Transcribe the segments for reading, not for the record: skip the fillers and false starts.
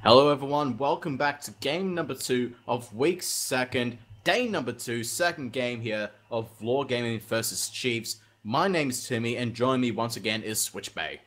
Hello everyone, welcome back to game number 2 of week 2nd, day number 2, second game here of Law Gaming versus Chiefs. My name is Timmy and joining me once again is Switchbay.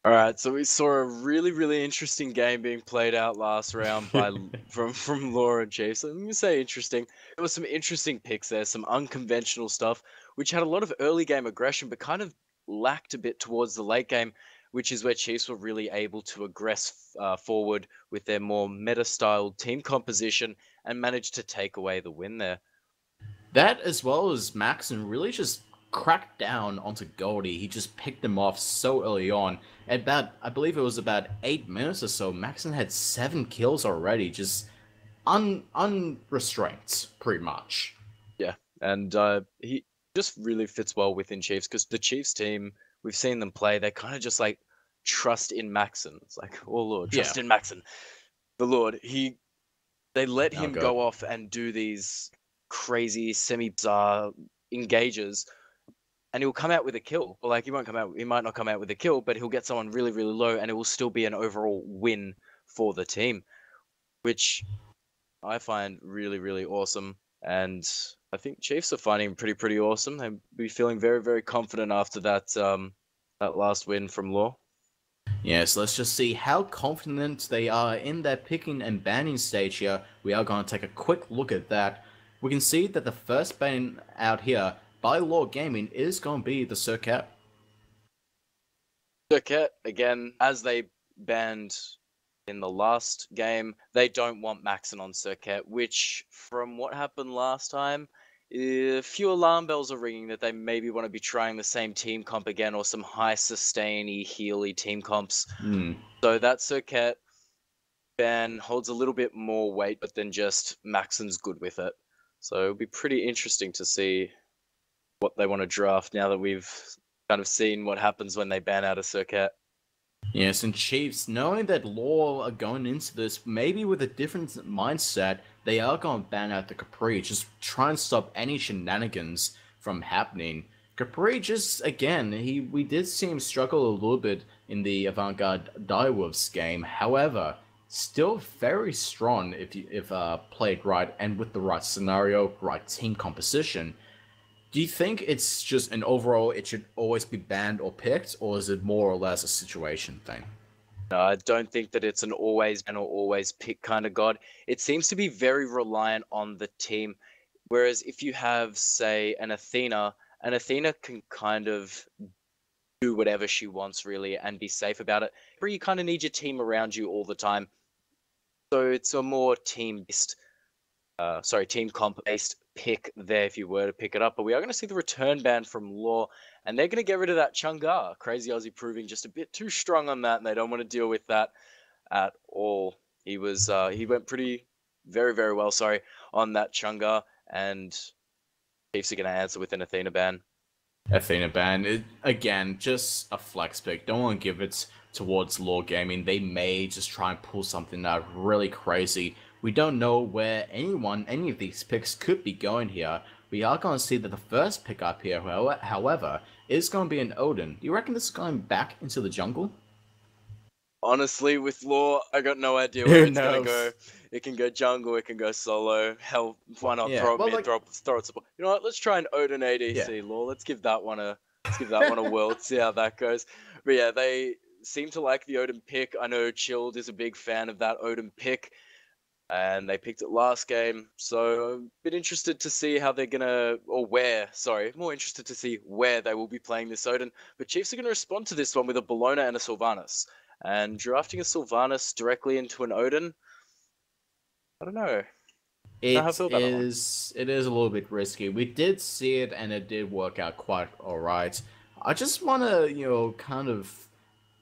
Alright, so we saw a really interesting game being played out last round by from Laura and Chiefs. Let me say interesting. There was some interesting picks there, some unconventional stuff, which had a lot of early game aggression, but kind of lacked a bit towards the late game, which is where Chiefs were really able to aggress forward with their more meta-styled team composition and managed to take away the win there. That as well as Maxon really just cracked down onto Goldie. He just picked him off so early on. At about, I believe it was about 8 minutes or so, Maxon had 7 kills already, just unrestrained, pretty much. Yeah, and he just really fits well within Chiefs because the Chiefs team, we've seen them play, they kind of just like trust in Maxon. It's like, oh Lord, trust in Maxon. The Lord, they let him God. go off and do these crazy semi-bizarre engages, and he'll come out with a kill. Or like he might not come out with a kill, but he'll get someone really low, and it will still be an overall win for the team, which I find really awesome. And I think Chiefs are finding pretty awesome. They'll be feeling very confident after that that last win from Law. Yes, let's just see how confident they are in their picking and banning stage here. We are going to take a quick look at that. We can see that the first ban out here by Law Gaming is going to be the Circuit. Circuit, again, as they banned in the last game, they don't want Maxon on Circuit, which, from what happened last time, a few alarm bells are ringing that they maybe want to be trying the same team comp again or some high sustain-y, healy team comps. So that Circuit ban holds a little bit more weight, but then just Maxon's good with it. So it'll be pretty interesting to see what they want to draft now that we've kind of seen what happens when they ban out a Circuit. Yes, and Chiefs, knowing that Law are going into this maybe with a different mindset, they are going to ban out the Capri, just try and stop any shenanigans from happening. Capri just, again, we did see him struggle a little bit in the Avant-Garde Direwolves game, however, still very strong if played right and with the right scenario, right team composition. Do you think it's just an overall it should always be banned or picked, or is it more or less a situation thing? No, I don't think that it's an always ban or always pick kind of god. It seems to be very reliant on the team. Whereas if you have, say, an Athena can kind of do whatever she wants really and be safe about it. But you kind of need your team around you all the time. So it's a more team-based, team comp-based pick there if you were to pick it up. But we are going to see the return ban from Law, and they're going to get rid of that Chungar. Crazy Aussie proving just a bit too strong on that, and they don't want to deal with that at all. He went very well, on that Chungar, and Chiefs are going to answer with an Athena ban. Athena ban, again, just a flex pick. Don't want to give it towards Law Gaming. They may just try and pull something out really crazy. We don't know where any of these picks could be going here. We are going to see that the first pick up here, however, is going to be an Odin. Do you reckon this is going back into the jungle? Honestly, with Law, I got no idea where it's going to go. It can go jungle, it can go solo. Hell, why not throw it mid, throw it support? You know what? Let's try an Odin ADC, Law. Let's give that one a whirl. See how that goes. But yeah, they seem to like the Odin pick. I know Chilled is a big fan of that Odin pick, and they picked it last game. So I'm a bit interested to see how they're gonna, more interested to see where they will be playing this Odin. But Chiefs are gonna respond to this one with a Bellona and a Sylvanas. And drafting a Sylvanas directly into an Odin, I don't know. It is a little bit risky. We did see it, and it did work out quite alright. I just want to,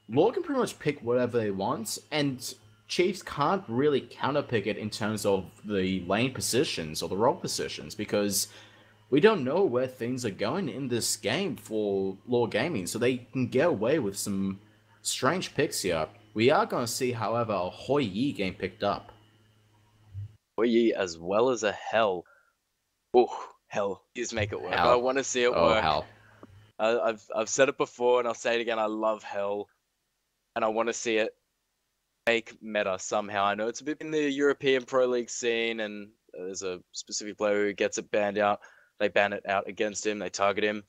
Law can pretty much pick whatever they want, and Chiefs can't really counterpick it in terms of the lane positions or the role positions, because we don't know where things are going in this game for Law Gaming, so they can get away with some strange picks here. We are going to see, however, a Hoi Yi game picked up. Hoi Yi as well as a Hell. Oh, Hell. Please make it work. Hell. I want to see it work. Hell. I've said it before and I'll say it again. I love Hell. And I want to see it make meta somehow. I know it's a bit in the European Pro League scene, and there's a specific player who gets it banned out. They ban it out against him. They target him.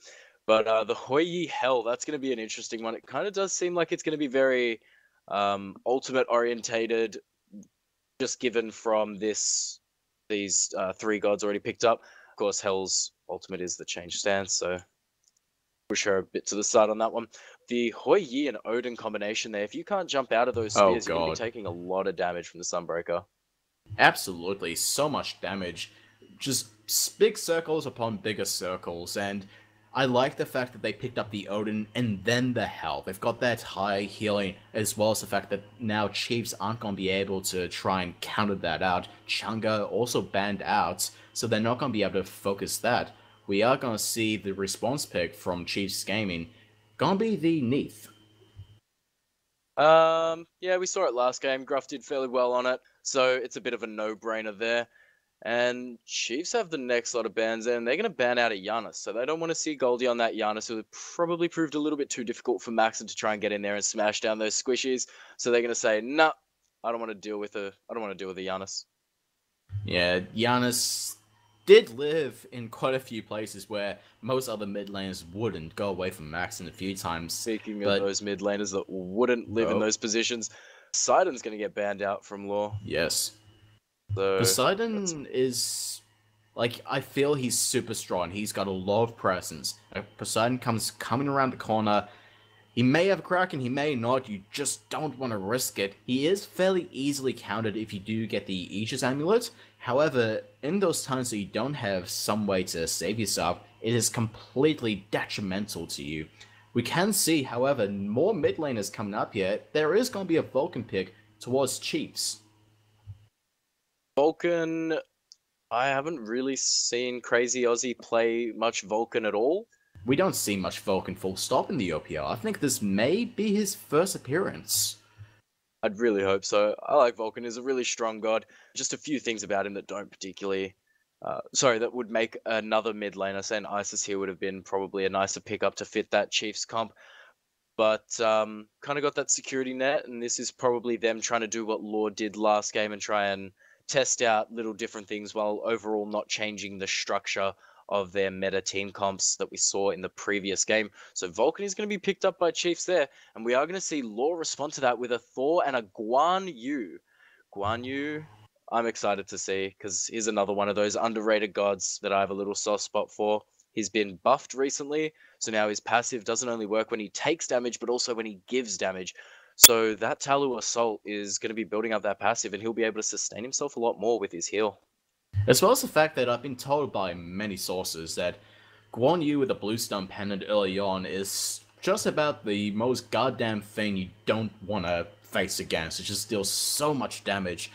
But the Hoi Hell, that's going to be an interesting one. It kind of does seem like it's going to be very ultimate orientated, just given from these 3 gods already picked up. Of course, Hell's ultimate is the change stance, so push her a bit to the side on that one. The Hoi Yi and Odin combination there, if you can't jump out of those spears, you're going to be taking a lot of damage from the Sunbreaker. Absolutely, so much damage. Just big circles upon bigger circles, and I like the fact that they picked up the Odin and then the Hell. They've got that high healing, as well as the fact that now Chiefs aren't going to be able to try and counter that out. Chang'e also banned out, so they're not going to be able to focus that. We are going to see the response pick from Chiefs Gaming going to be the Neath. Yeah, we saw it last game. Gruff did fairly well on it, so it's a bit of a no-brainer there. And Chiefs have the next lot of bans, and they're going to ban out a Giannis. So they don't want to see Goldie on that Giannis, who probably proved a little bit too difficult for Maxon to try and get in there and smash down those squishies. So they're going to say, nah, I don't want to deal with a Giannis. Yeah, Giannis did live in quite a few places where most other mid laners wouldn't. Go away from Maxon a few times. Speaking of those mid laners that wouldn't live in those positions, Poseidon's going to get banned out from lore. Yes. So Poseidon is, like, I feel he's super strong. He's got a lot of presence. Poseidon coming around the corner. He may have a Kraken, he may not. You just don't want to risk it. He is fairly easily countered if you do get the Aegis Amulet. However, in those times that you don't have some way to save yourself, it is completely detrimental to you. We can see, however, more mid laners coming up here. There is going to be a Vulcan pick towards Chiefs. Vulcan, I haven't really seen Crazy Aussie play much Vulcan at all. We don't see much Vulcan full stop in the OPL. I think this may be his first appearance. I'd really hope so. I like Vulcan. He's a really strong god. Just a few things about him that don't particularly... that would make another mid laner. Saying Isis here would have been probably a nicer pickup to fit that Chiefs comp. But kind of got that security net, and this is probably them trying to do what Lord did last game and try and test out little different things while overall not changing the structure of their meta team comps that we saw in the previous game. So Vulcan is going to be picked up by Chiefs there, and we are going to see Law respond to that with a Thor and a Guan Yu. Guan Yu, I'm excited to see, because he's another one of those underrated gods that I have a little soft spot for. He's been buffed recently, so now his passive doesn't only work when he takes damage, but also when he gives damage. So that Talu Assault is going to be building up that passive, and he'll be able to sustain himself a lot more with his heal. As well as the fact that I've been told by many sources that Guan Yu with a blue stun pendant early on is just about the most goddamn thing you don't want to face against. It just deals so much damage.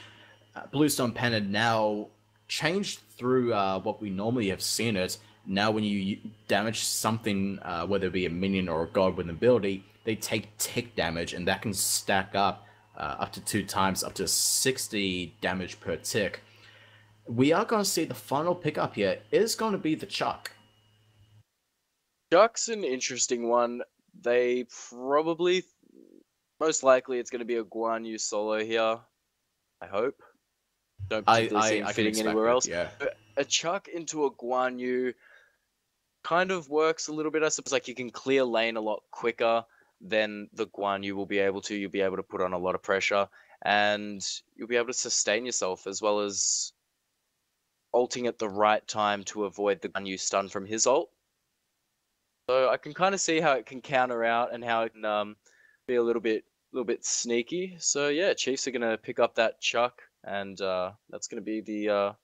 Blue stun pendant now changed through what we normally have seen it. Now when you damage something, whether it be a minion or a god with an ability, they take tick damage, and that can stack up to 2 times, up to 60 damage per tick. We are going to see the final pickup here is going to be the Chuck. Chuck's an interesting one. They probably, most likely, it's going to be a Guan Yu solo here. I hope. Don't particularly see him fitting anywhere else. Yeah. A Chuck into a Guan Yu kind of works a little bit. I suppose, like, you can clear lane a lot quicker than the Guan Yu will be able to. You'll be able to put on a lot of pressure, and you'll be able to sustain yourself, as well as ulting at the right time to avoid the Guan Yu stun from his ult. So I can kind of see how it can counter out and how it can be a little bit sneaky. So yeah, Chiefs are going to pick up that Chuck, and that's going to be the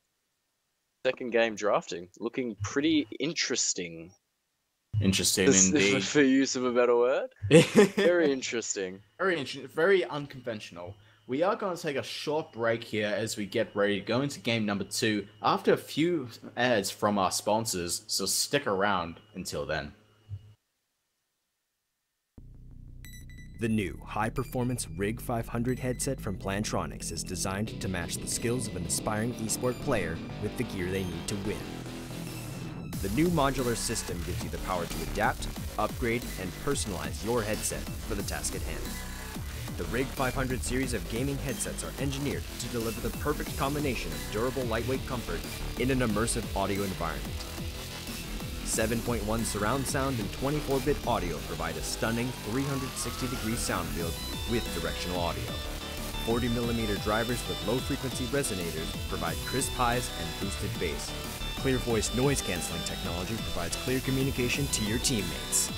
second game drafting. Looking pretty interesting. Interesting indeed. For use of a better word. Very interesting. Very unconventional. We are going to take a short break here as we get ready to go into game number 2 after a few ads from our sponsors, so stick around until then. The new high-performance RIG 500 headset from Plantronics is designed to match the skills of an aspiring esport player with the gear they need to win. The new modular system gives you the power to adapt, upgrade, and personalize your headset for the task at hand. The Rig 500 series of gaming headsets are engineered to deliver the perfect combination of durable lightweight comfort in an immersive audio environment. 7.1 surround sound and 24-bit audio provide a stunning 360-degree sound field with directional audio. 40mm drivers with low-frequency resonators provide crisp highs and boosted bass. Clear voice noise-canceling technology provides clear communication to your teammates.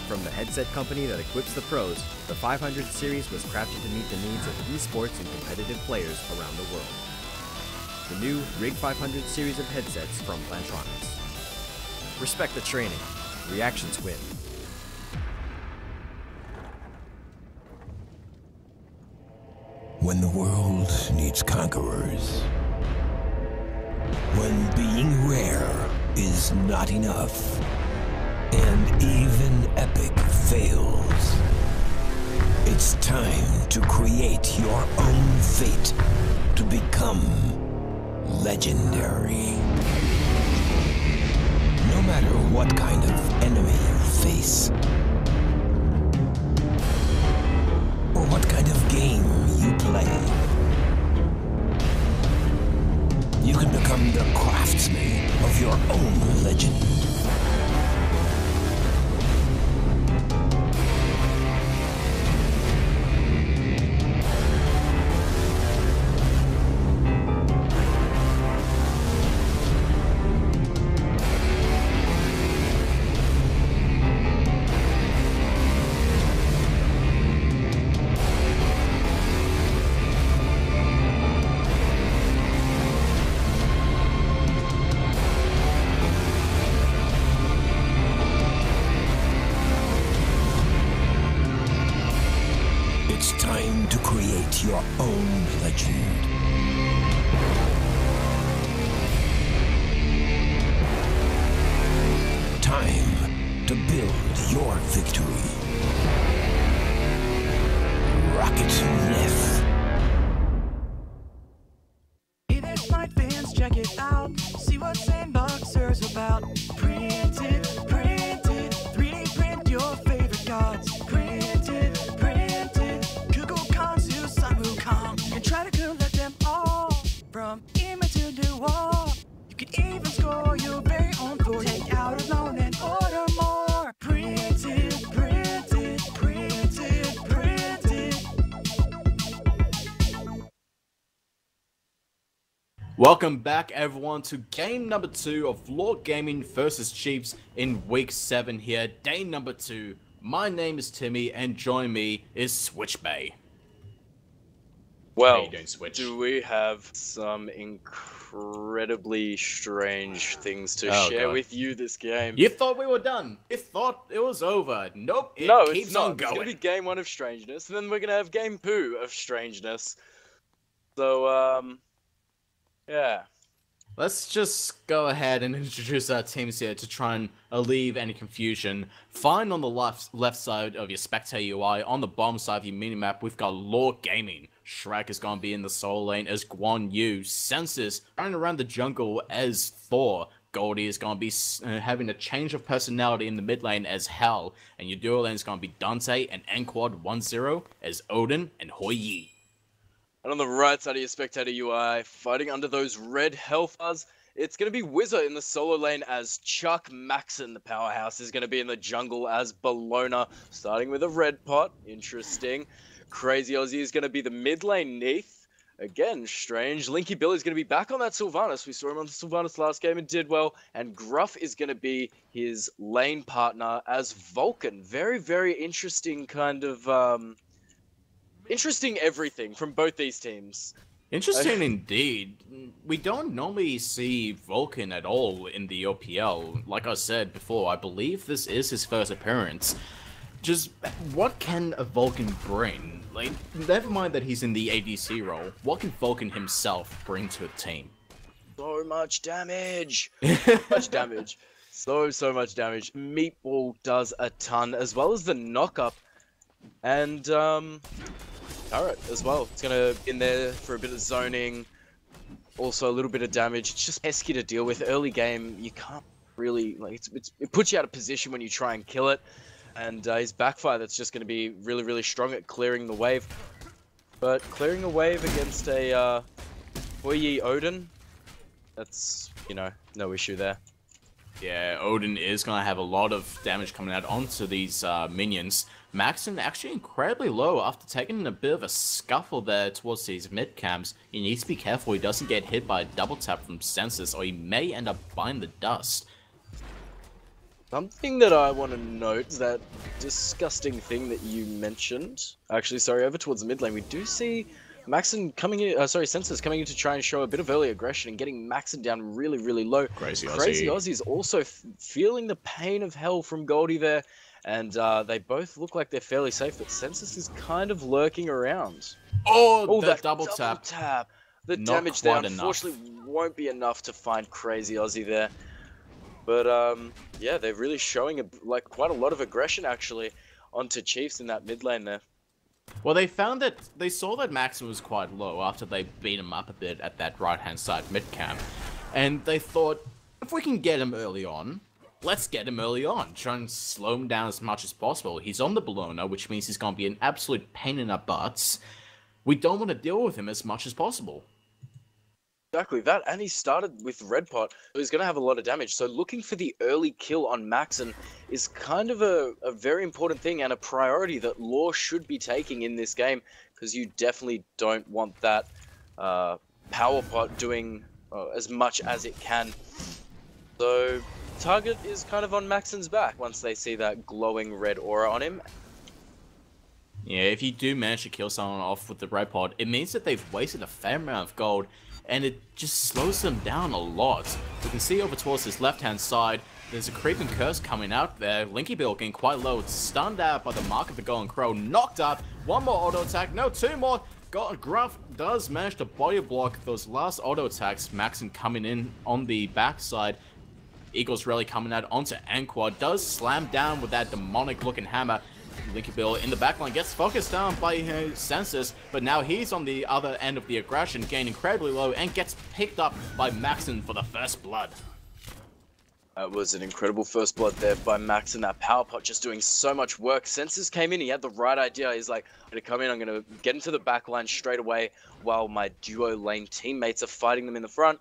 From the headset company that equips the pros, the 500 series was crafted to meet the needs of esports and competitive players around the world. The new Rig 500 series of headsets from Plantronics. Respect the training. Reactions win. When the world needs conquerors. When being rare is not enough. And even epic fails. It's time to create your own fate. To become legendary. No matter what kind of enemy you face, or what kind of game you play, you can become the craftsman of your own legend. It's time to create your own legend. Time to build your victory. Rocket Myth. Hey there, Smite fans, check it out. See what Sandboxer's about. Print it, 3D print your favorite cards. Print it, Kukulkan to Sun Wukong. And try to collect them all. From image to the wall. You can even score your very own for. Take out a loan and order more. Print it, print it, print it, print it. Welcome back, everyone, to game number 2 of Lord Gaming vs Chiefs in week 7 here, day number 2. My name is Timmy, and join me is Switch Bay. Well, How you doing, Switch? do we have some incredibly strange things to Oh, share God. with you this game? You thought we were done. You thought it was over. Nope, it No, keeps it's not. on It's going. gonna be game 1 of strangeness, and then we're gonna have game 2 of strangeness. So, yeah. Let's just go ahead and introduce our teams here to try and alleviate any confusion. Find on the left side of your spectator UI, on the bottom side of your minimap, we've got Lord Gaming. Shrek is going to be in the solo lane as Guan Yu. Census running around the jungle as Thor. Goldie is going to be having a change of personality in the mid lane as Hell. And your dual lane is going to be Dante and Nquad 1-0 as Odin and Hoi Yi. And on the right side of your spectator UI, fighting under those red health bars, it's going to be Wizard in the solo lane as Chuck Maxon. The powerhouse is going to be in the jungle as Bologna, starting with a red pot. Interesting. Crazy Aussie is going to be the mid lane Neath. Again, strange. Linky Bill is going to be back on that Sylvanas. We saw him on the Sylvanas last game and did well. And Gruff is going to be his lane partner as Vulcan. Very, very interesting kind of... interesting everything from both these teams. Interesting indeed. We don't normally see Vulcan at all in the OPL. Like I said before, I believe this is his first appearance. Just, what can a Vulcan bring? Like, never mind that he's in the ADC role. What can Vulcan himself bring to a team? So much damage. Much damage. So much damage. Meatball does a ton, as well as the knock-up. And, turret as well. It's gonna in there for a bit of zoning, also a little bit of damage. It's just pesky to deal with. Early game, you can't really, like, it puts you out of position when you try and kill it. And his backfire that's just going to be really, really strong at clearing the wave. But clearing a wave against a OCE Odin, that's, you know, no issue there. Yeah, Odin is going to have a lot of damage coming out onto these minions. Maxon actually incredibly low after taking a bit of a scuffle there towards these mid camps. He needs to be careful he doesn't get hit by a double tap from Census, or he may end up buying the dust. Something that I want to note, that disgusting thing that you mentioned. Actually, sorry, over towards the mid lane, we do see Maxon coming in, Census coming in to try and show a bit of early aggression and getting Maxon down really, really low. Crazy Aussie's also feeling the pain of hell from Goldie there, and they both look like they're fairly safe, but Census is kind of lurking around. Oh, that double tap. The Not damage there, quite unfortunately, won't be enough to find Crazy Aussie there. But, yeah, they're really showing, quite a lot of aggression, actually, onto Chiefs in that mid lane there. Well, they saw that Maxon was quite low after they beat him up a bit at that right-hand side mid-camp. And they thought, if we can get him early on, let's get him early on. Try and slow him down as much as possible. He's on the Bologna, which means he's going to be an absolute pain in our butts. We don't want to deal with him as much as possible. Exactly that, and he started with Red Pot, so he's going to have a lot of damage. So looking for the early kill on Maxon is kind of a very important thing and a priority that Law should be taking in this game, because you definitely don't want that Power Pot doing as much as it can. So target is kind of on Maxon's back once they see that glowing red aura on him. Yeah, if you do manage to kill someone off with the Red Pot, it means that they've wasted a fair amount of gold, and it just slows them down a lot. We can see over towards this left-hand side, there's a creeping curse coming out there. Linky Bill getting quite low. It's stunned out by the Mark of the Golden Crow. Knocked up. One more auto attack. No, two more. Gruff does manage to body block those last auto attacks. Maxon coming in on the backside. Eagles Rally coming out onto Anqua. Does slam down with that demonic-looking hammer. Linky Bill in the backline gets focused down by his Census, but now he's on the other end of the aggression, getting incredibly low, and gets picked up by Maxon for the first blood. That was an incredible first blood there by Maxon. That power pot just doing so much work. Census came in, he had the right idea. He's like, I'm going to come in, I'm going to get into the backline straight away while my duo lane teammates are fighting them in the front.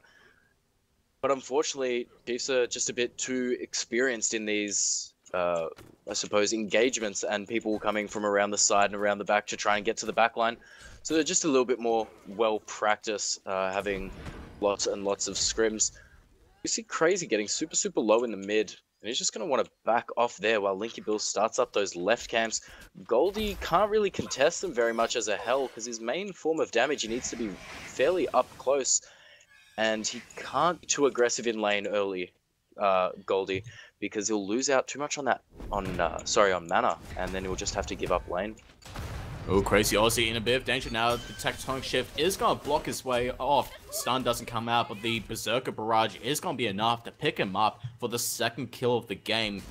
But unfortunately, Chiefs are just a bit too experienced in these I suppose, engagements and people coming from around the side and around the back to try and get to the back line. So they're just a little bit more well-practiced, having lots and lots of scrims. You see Crazy getting super, super low in the mid, and he's just going to want to back off there while Linky Bill starts up those left camps. Goldie can't really contest them very much as a hell, because his main form of damage, he needs to be fairly up close, and he can't be too aggressive in lane early, Goldie, because he'll lose out too much on that, on mana, and then he'll just have to give up lane. Oh, Crazy Aussie in a bit of danger now. The Tectonic Shift is going to block his way off. Stun doesn't come out, but the Berserker Barrage is going to be enough to pick him up for the second kill of the game,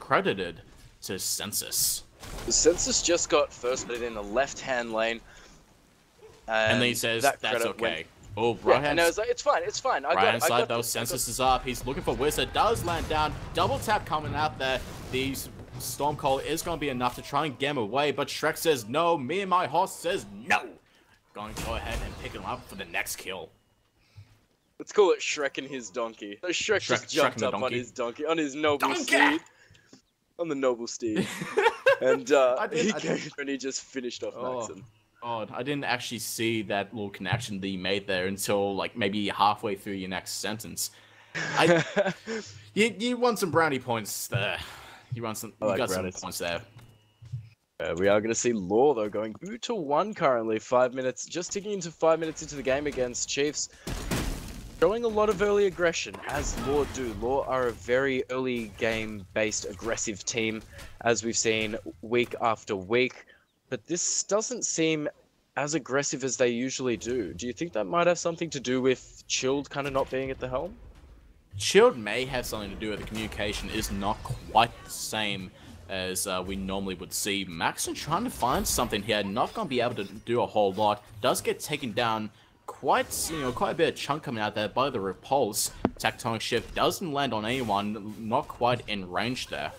credited to Census. The Census just got first blood in the left-hand lane. And then he says, that's okay. Oh, right hand. And I was like, it's fine, it's fine. Right hand side though, Census is up. He's looking for Wizard. Does land down. Double tap coming out there. The Storm Cold is going to be enough to try and get him away, but Shrek says no. Me and my horse says no. Going to go ahead and pick him up for the next kill. Let's call it Shrek and his donkey. So Shrek just jumped up on his donkey, on his noble steed. On the noble steed. And he came and he just finished off Maxon. Oh, I didn't actually see that little connection that you made there until like maybe halfway through your next sentence. You won some brownie points there. You got some points there. We are going to see Law though going 2-1 currently. 5 minutes, just ticking into 5 minutes into the game against Chiefs. Showing a lot of early aggression, as Law do. Law are a very early game-based aggressive team, as we've seen week after week. But this doesn't seem as aggressive as they usually do. Do you think that might have something to do with Chilled kind of not being at the helm? Chilled may have something to do with the communication is not quite the same as we normally would see. Maxon trying to find something here, not going to be able to do a whole lot. Does get taken down quite a bit of chunk coming out there by the Repulse. Tectonic Shift doesn't land on anyone, not quite in range there.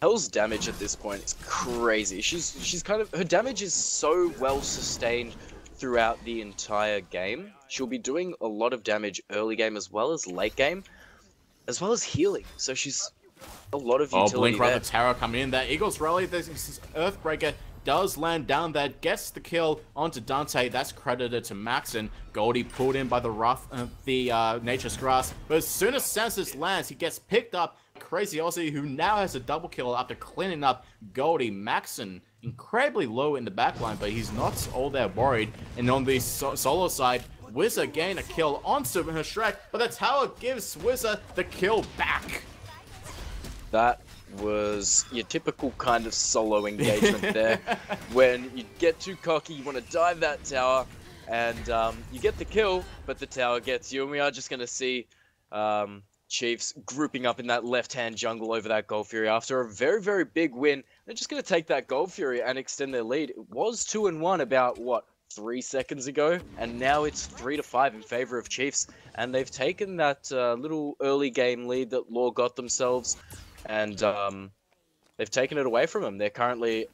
Hell's damage at this point is crazy. She's kind of, her damage is so well sustained throughout the entire game. She'll be doing a lot of damage early game as well as late game, as well as healing. So she's a lot of utility. Oh, Blink there. Rather Terror coming in. That Eagles Rally, this is Earthbreaker does land down there, gets the kill onto Dante. That's credited to Maxon. Goldie pulled in by the Nature's Grasp. But as soon as Census lands, he gets picked up. Crazy Aussie, who now has a double kill after cleaning up Goldie. Maxon incredibly low in the backline, but he's not all that worried. And on the solo side, Wizard gained a kill onto her Shrek, but the tower gives Wizard the kill back. That was your typical kind of solo engagement there. When you get too cocky, you want to dive that tower, and you get the kill, but the tower gets you. And we are just going to see Chiefs grouping up in that left-hand jungle over that Gold Fury after a very, very big win. They're just going to take that Gold Fury and extend their lead. It was 2-1 about, what, 3 seconds ago, and now it's 3-5 in favor of Chiefs. And they've taken that little early game lead that Law got themselves, and they've taken it away from them. They're currently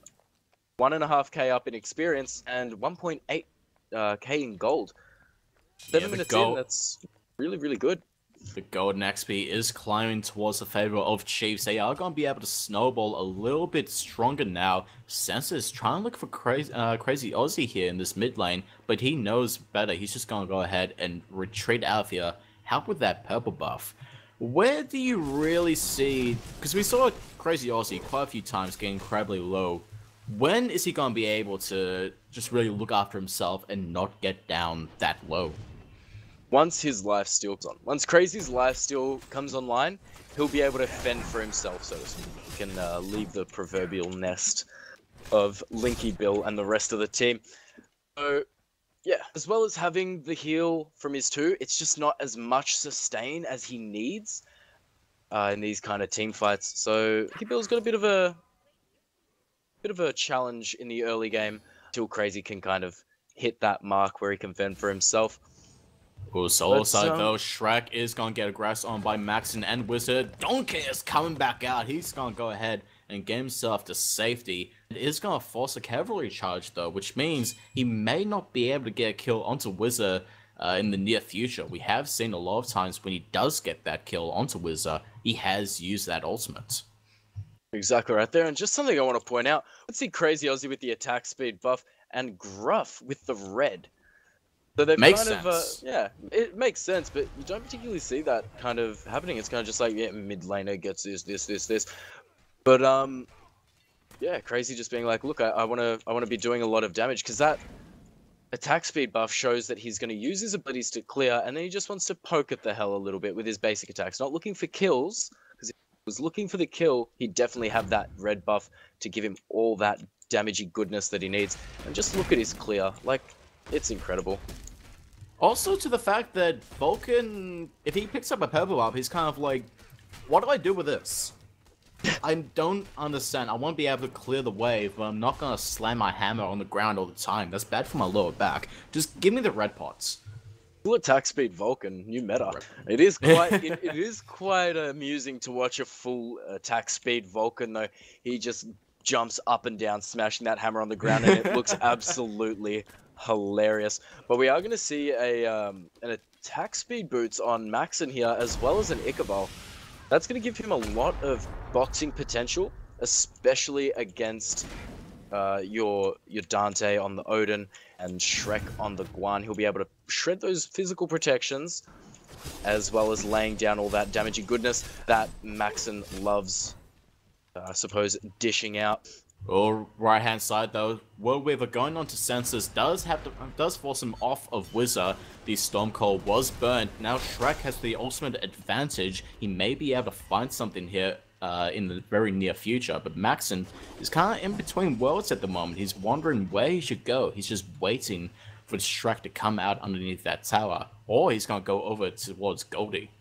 1.5k up in experience and 1.8k in gold. 7 minutes in, that's really, really good. The golden XP is climbing towards the favor of Chiefs. They are going to be able to snowball a little bit stronger now. Sensor is trying to look for crazy Aussie here in this mid lane, but he knows better. He's just going to go ahead and retreat out of here. Help with that purple buff. Where do you really see... Because we saw Crazy Aussie quite a few times getting incredibly low. When is he going to be able to just really look after himself and not get down that low? Once his lifesteal's on. Once Crazy's lifesteal comes online, he'll be able to fend for himself, so to speak. He can leave the proverbial nest of Linky Bill and the rest of the team. So, yeah, as well as having the heal from his 2, it's just not as much sustain as he needs in these kind of team fights. So, Linky Bill's got a bit of a challenge in the early game until Crazy can kind of hit that mark where he can fend for himself. Well, solo side though, Shrek is going to get aggressed on by Maxon and Wizard. Donkey is coming back out. He's going to go ahead and get himself to safety. It is going to force a cavalry charge though, which means he may not be able to get a kill onto Wizard in the near future. We have seen a lot of times when he does get that kill onto Wizard, he has used that ultimate. Exactly right there. And just something I want to point out, let's see Crazy Aussie with the attack speed buff and Gruff with the red. So they've makes kind sense. of, yeah, it makes sense, but you don't particularly see that kind of happening. It's kind of just like, yeah, mid laner gets this. But, yeah, Crazy just being like, look, I want to be doing a lot of damage, because that attack speed buff shows that he's going to use his abilities to clear, and then he just wants to poke at the hell a little bit with his basic attacks. Not looking for kills, because if he was looking for the kill, he'd definitely have that red buff to give him all that damagey goodness that he needs. And just look at his clear. Like, it's incredible. Also to the fact that Vulcan, if he picks up a purple up, he's kind of like, what do I do with this? I don't understand. I want to be able to clear the wave, but I'm not going to slam my hammer on the ground all the time. That's bad for my lower back. Just give me the red pots. Full attack speed Vulcan, new meta. It is quite it is quite amusing to watch a full attack speed Vulcan though. He just jumps up and down, smashing that hammer on the ground, and it looks absolutely hilarious. But we are going to see an attack speed boots on Maxon here, as well as an Ichabod. That's going to give him a lot of boxing potential, especially against your Dante on the Odin and Shrek on the Guan. He'll be able to shred those physical protections, as well as laying down all that damaging goodness that Maxon loves, I suppose, dishing out. Or right hand side though, World Weaver going on to Senses does force him off of Wizard. The Stormcold was burnt. Now Shrek has the ultimate advantage. He may be able to find something here in the very near future, but Maxon is kind of in between worlds at the moment. He's wondering where he should go. He's just waiting for Shrek to come out underneath that tower, or he's gonna go over towards Goldie.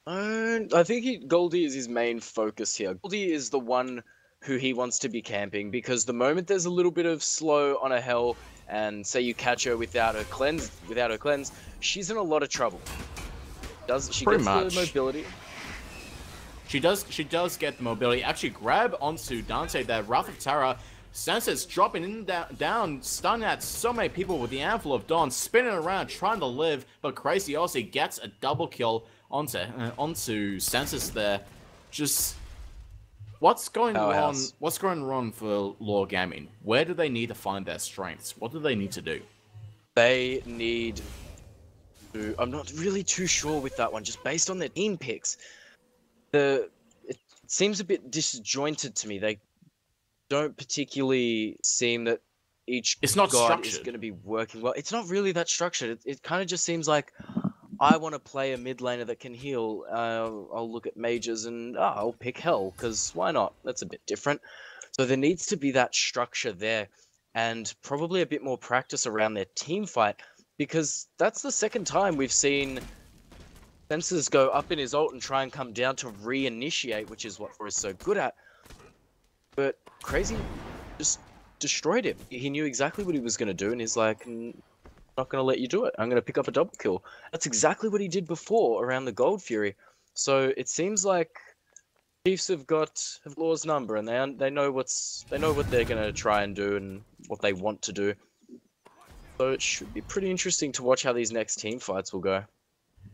I think Goldie is his main focus here. Goldie is the one who he wants to be camping, because the moment there's a little bit of slow on a Hell, and say you catch her without her cleanse, she's in a lot of trouble. She gets the mobility. She does get the mobility. Actually grab onto Dante there. Wrath of Terror. Senses dropping in down, stunning at so many people with the Anvil of Dawn, spinning around, trying to live, but Crazy Aussie gets a double kill onto Senses there. Just what's going wrong? What's going wrong for Law Gaming? Where do they need to find their strengths? What do they need to do? They need to... I'm not really too sure with that one, just based on their team picks. It seems a bit disjointed to me. They don't particularly seem that each god is going to be working well. It's not really that structured. It kind of just seems like, I want to play a mid laner that can heal. I'll look at mages and I'll pick Hell, because why not? That's a bit different. So there needs to be that structure there, and probably a bit more practice around their team fight, because that's the second time we've seen Senses go up in his ult and try and come down to reinitiate, which is what Forrest's so good at. But Crazy just destroyed him. He knew exactly what he was going to do, and he's like, I'm not going to let you do it. I'm going to pick up a double kill. That's exactly what he did before around the Gold Fury. So it seems like Chiefs have Law's number, and they know what they're going to try and do and what they want to do. So it should be pretty interesting to watch how these next team fights will go.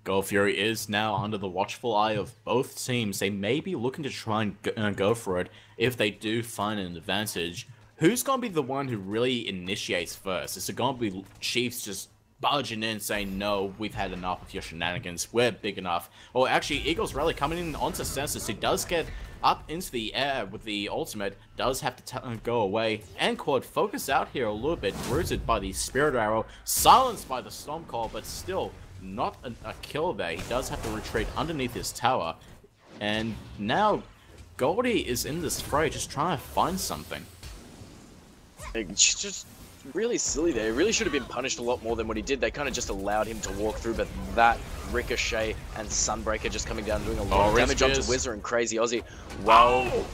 Gold Fury is now under the watchful eye of both teams. They may be looking to try and go for it if they do find an advantage. Who's going to be the one who really initiates first? Is it going to be Chiefs just barging in saying, no, we've had enough of your shenanigans, we're big enough? Or actually, Eagles Rally coming in onto Senses, who does get up into the air with the ultimate, does have to go away. And Quad focus out here a little bit, rooted by the Spirit Arrow, silenced by the Storm Call, but still not a kill there. He does have to retreat underneath his tower. And now Goldie is in this fray, just trying to find something. It's just really silly there. He really should have been punished a lot more than what he did. They kind of just allowed him to walk through, but that Ricochet and Sunbreaker just coming down doing a lot of damage onto Wizard and Crazy Aussie. Wow.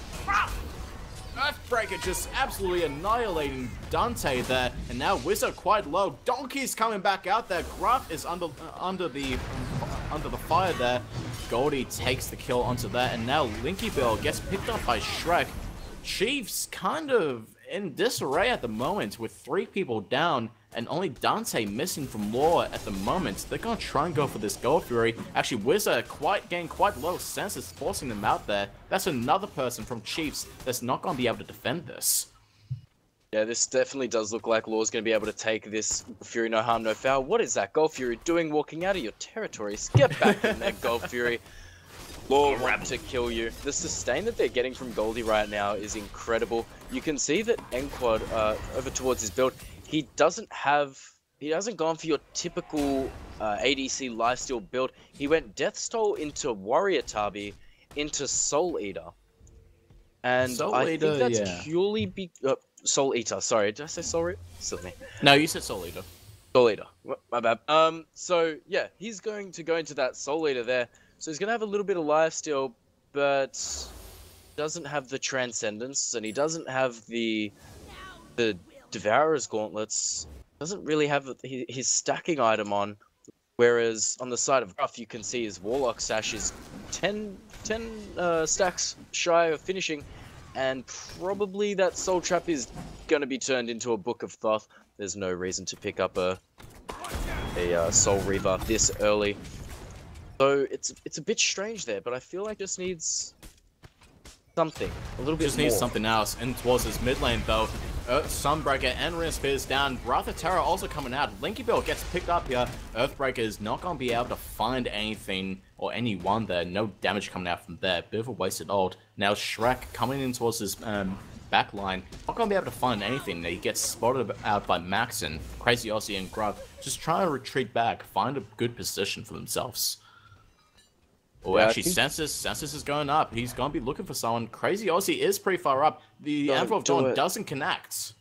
Earthbreaker just absolutely annihilating Dante there, and now Wizard quite low. Donkey's coming back out there. Gruff is under the fire there. Goldie takes the kill onto that, and now Linky Bill gets picked up by Shrek. Chiefs kind of in disarray at the moment with 3 people down and only Dante missing from Law at the moment. They're gonna try and go for this Gold Fury. Actually, Wizard getting quite low senses, forcing them out there. That's another person from Chiefs that's not gonna be able to defend this. Yeah, this definitely does look like Law's going to be able to take this Fury no harm, no foul. What is that Gold Fury doing walking out of your territories? Get back in there, Gold Fury. Law wants to kill you. The sustain that they're getting from Goldie right now is incredible. You can see that Nquad, over towards his build, he hasn't gone for your typical ADC lifesteal build. He went Deathstole into Warrior Tabi into Soul Eater. And I think that's purely Soul Eater, sorry, did I say Soul Eater? Silly. No, you said Soul Eater. Soul Eater, my bad. So yeah, he's going to go into that Soul Eater there. So he's going to have a little bit of lifesteal, but doesn't have the Transcendence, and he doesn't have the Devourer's Gauntlets. Doesn't really have his stacking item on. Whereas on the side of Gruff, you can see his Warlock Sash is 10 stacks shy of finishing, and probably that Soul Trap is going to be turned into a Book of Thoth. There's no reason to pick up a Soul Reaver this early. So it's a bit strange there, but I feel like just needs something, a little bit more. Just needs something else. And towards his mid lane though, Sunbreaker and Rin Spears down. Wrath of Terror also coming out. Linky Bill gets picked up here. Earthbreaker is not going to be able to find anything or anyone there. No damage coming out from there. Bit of a wasted ult. Now Shrek coming in towards his back line. Not going to be able to find anything. He gets spotted out by Maxon, Crazy Aussie and Grub. Just trying to retreat back, find a good position for themselves. Oh, yeah, actually, Census is going up. He's going to be looking for someone. Crazy Aussie is pretty far up. The Anvil of Dawn doesn't connect.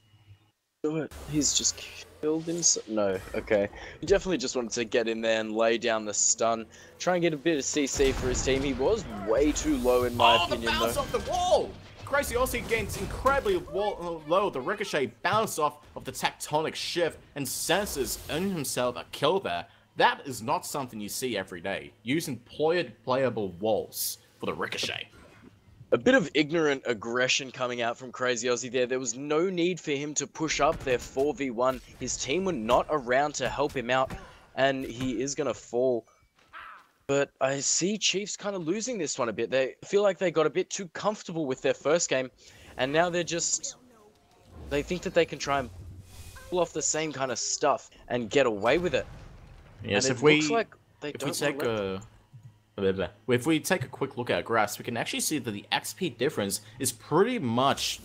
Do it. He's just killed him. No, okay. He definitely just wanted to get in there and lay down the stun. Try and get a bit of CC for his team. He was way too low in my opinion, the bounce off the wall! Crazy Aussie gains incredibly low. The Ricochet bounced off of the tectonic shift, and Census earned himself a kill there. That is not something you see every day. Using playable walls for the ricochet. A bit of ignorant aggression coming out from Crazy Aussie there. There was no need for him to push up their 4v1. His team were not around to help him out, and he is going to fall. But I see Chiefs kind of losing this one a bit. They feel like they got a bit too comfortable with their first game, and now they're just... They think that they can try and pull off the same kind of stuff and get away with it. Yes, and if we take a quick look at graphs, we can actually see that the XP difference is pretty much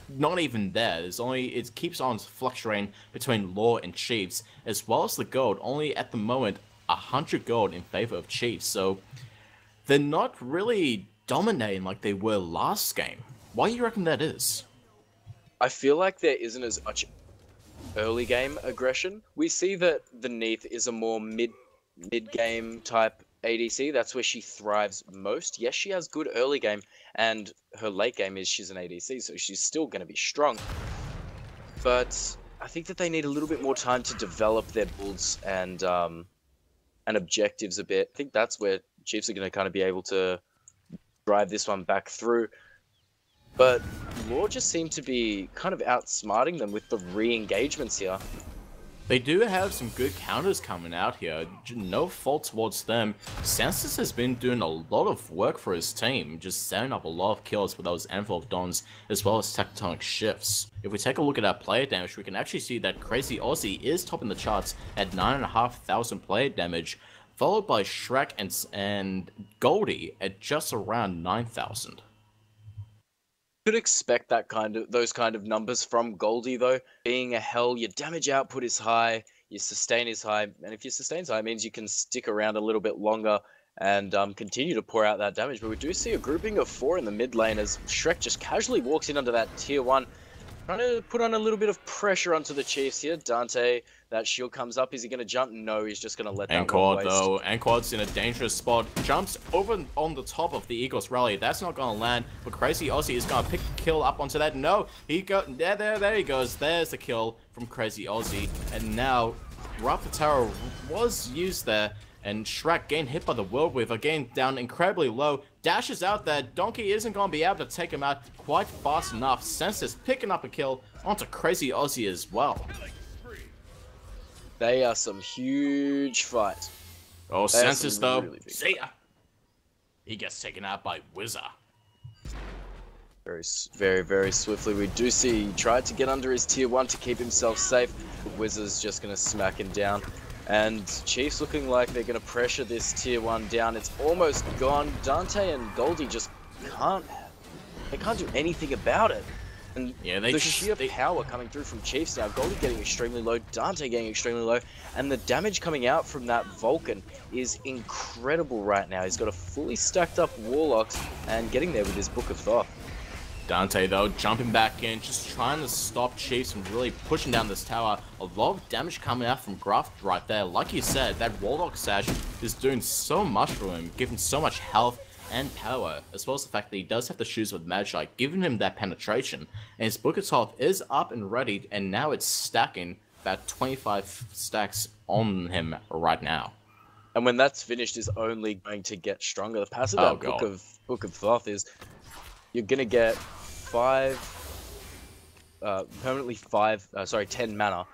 not even there. It keeps on fluctuating between Law and Chiefs, as well as the gold. Only at the moment 100 gold in favor of Chiefs, so they're not really dominating like they were last game. Why do you reckon that is? I feel like there isn't as much early game aggression. We see that the Neath is a more mid game type ADC. That's where she thrives most. Yes, she has good early game, and her late game is she's an ADC, so she's still going to be strong. But I think that they need a little bit more time to develop their builds and objectives a bit. I think that's where Chiefs are going to kind of be able to drive this one back through. But Law just seemed to be kind of outsmarting them with the re-engagements here. They do have some good counters coming out here. No fault towards them. Sansis has been doing a lot of work for his team, just setting up a lot of kills with those Anvil of Dawns, as well as tectonic shifts. If we take a look at our player damage, we can actually see that Crazy Aussie is topping the charts at 9,500 player damage, followed by Shrek and Goldie at just around 9,000. Could expect those kind of numbers from Goldie though. Being a hell, your damage output is high, your sustain is high, and if your sustain's high, it means you can stick around a little bit longer and continue to pour out that damage. But we do see a grouping of 4 in the mid lane as Shrek just casually walks in under that tier 1, trying to put on a little bit of pressure onto the Chiefs here. Dante, that shield comes up. Is he going to jump? No, he's just going to let that one waste. though. Anquad's in a dangerous spot. Jumps over on the top of the Eagles rally. That's not going to land. But Crazy Aussie is going to pick the kill up onto that. No, there he goes. There's the kill from Crazy Aussie. And now, Raptor Tower was used there. And Shrek getting hit by the Whirlwind, again down incredibly low, dashes out there. Donkey isn't going to be able to take him out quite fast enough. Senses picking up a kill onto Crazy Aussie as well. They are some huge fights. Oh, Senses though, really see ya. He gets taken out by Wizard. Very, very swiftly. We do see he tried to get under his tier 1 to keep himself safe, but Wizard's just going to smack him down. And Chiefs looking like they're going to pressure this tier 1 down. It's almost gone. Dante and Goldie just can't do anything about it. And yeah, sheer power coming through from Chiefs now. Goldie getting extremely low, Dante getting extremely low, and the damage coming out from that Vulcan is incredible right now. He's got a fully stacked up Warlocks and getting there with his Book of Thoth. Dante, though, jumping back in, just trying to stop Chiefs from really pushing down this tower. A lot of damage coming out from Graft right there. Like you said, that Warlock Sash is doing so much for him, giving so much health and power, as well as the fact that he does have the shoes with Magi, giving him that penetration. And his Book of Thoth is up and ready, and now it's stacking about 25 stacks on him right now. And when that's finished, is only going to get stronger. The passive Book of Thoth is you're going to get 10 mana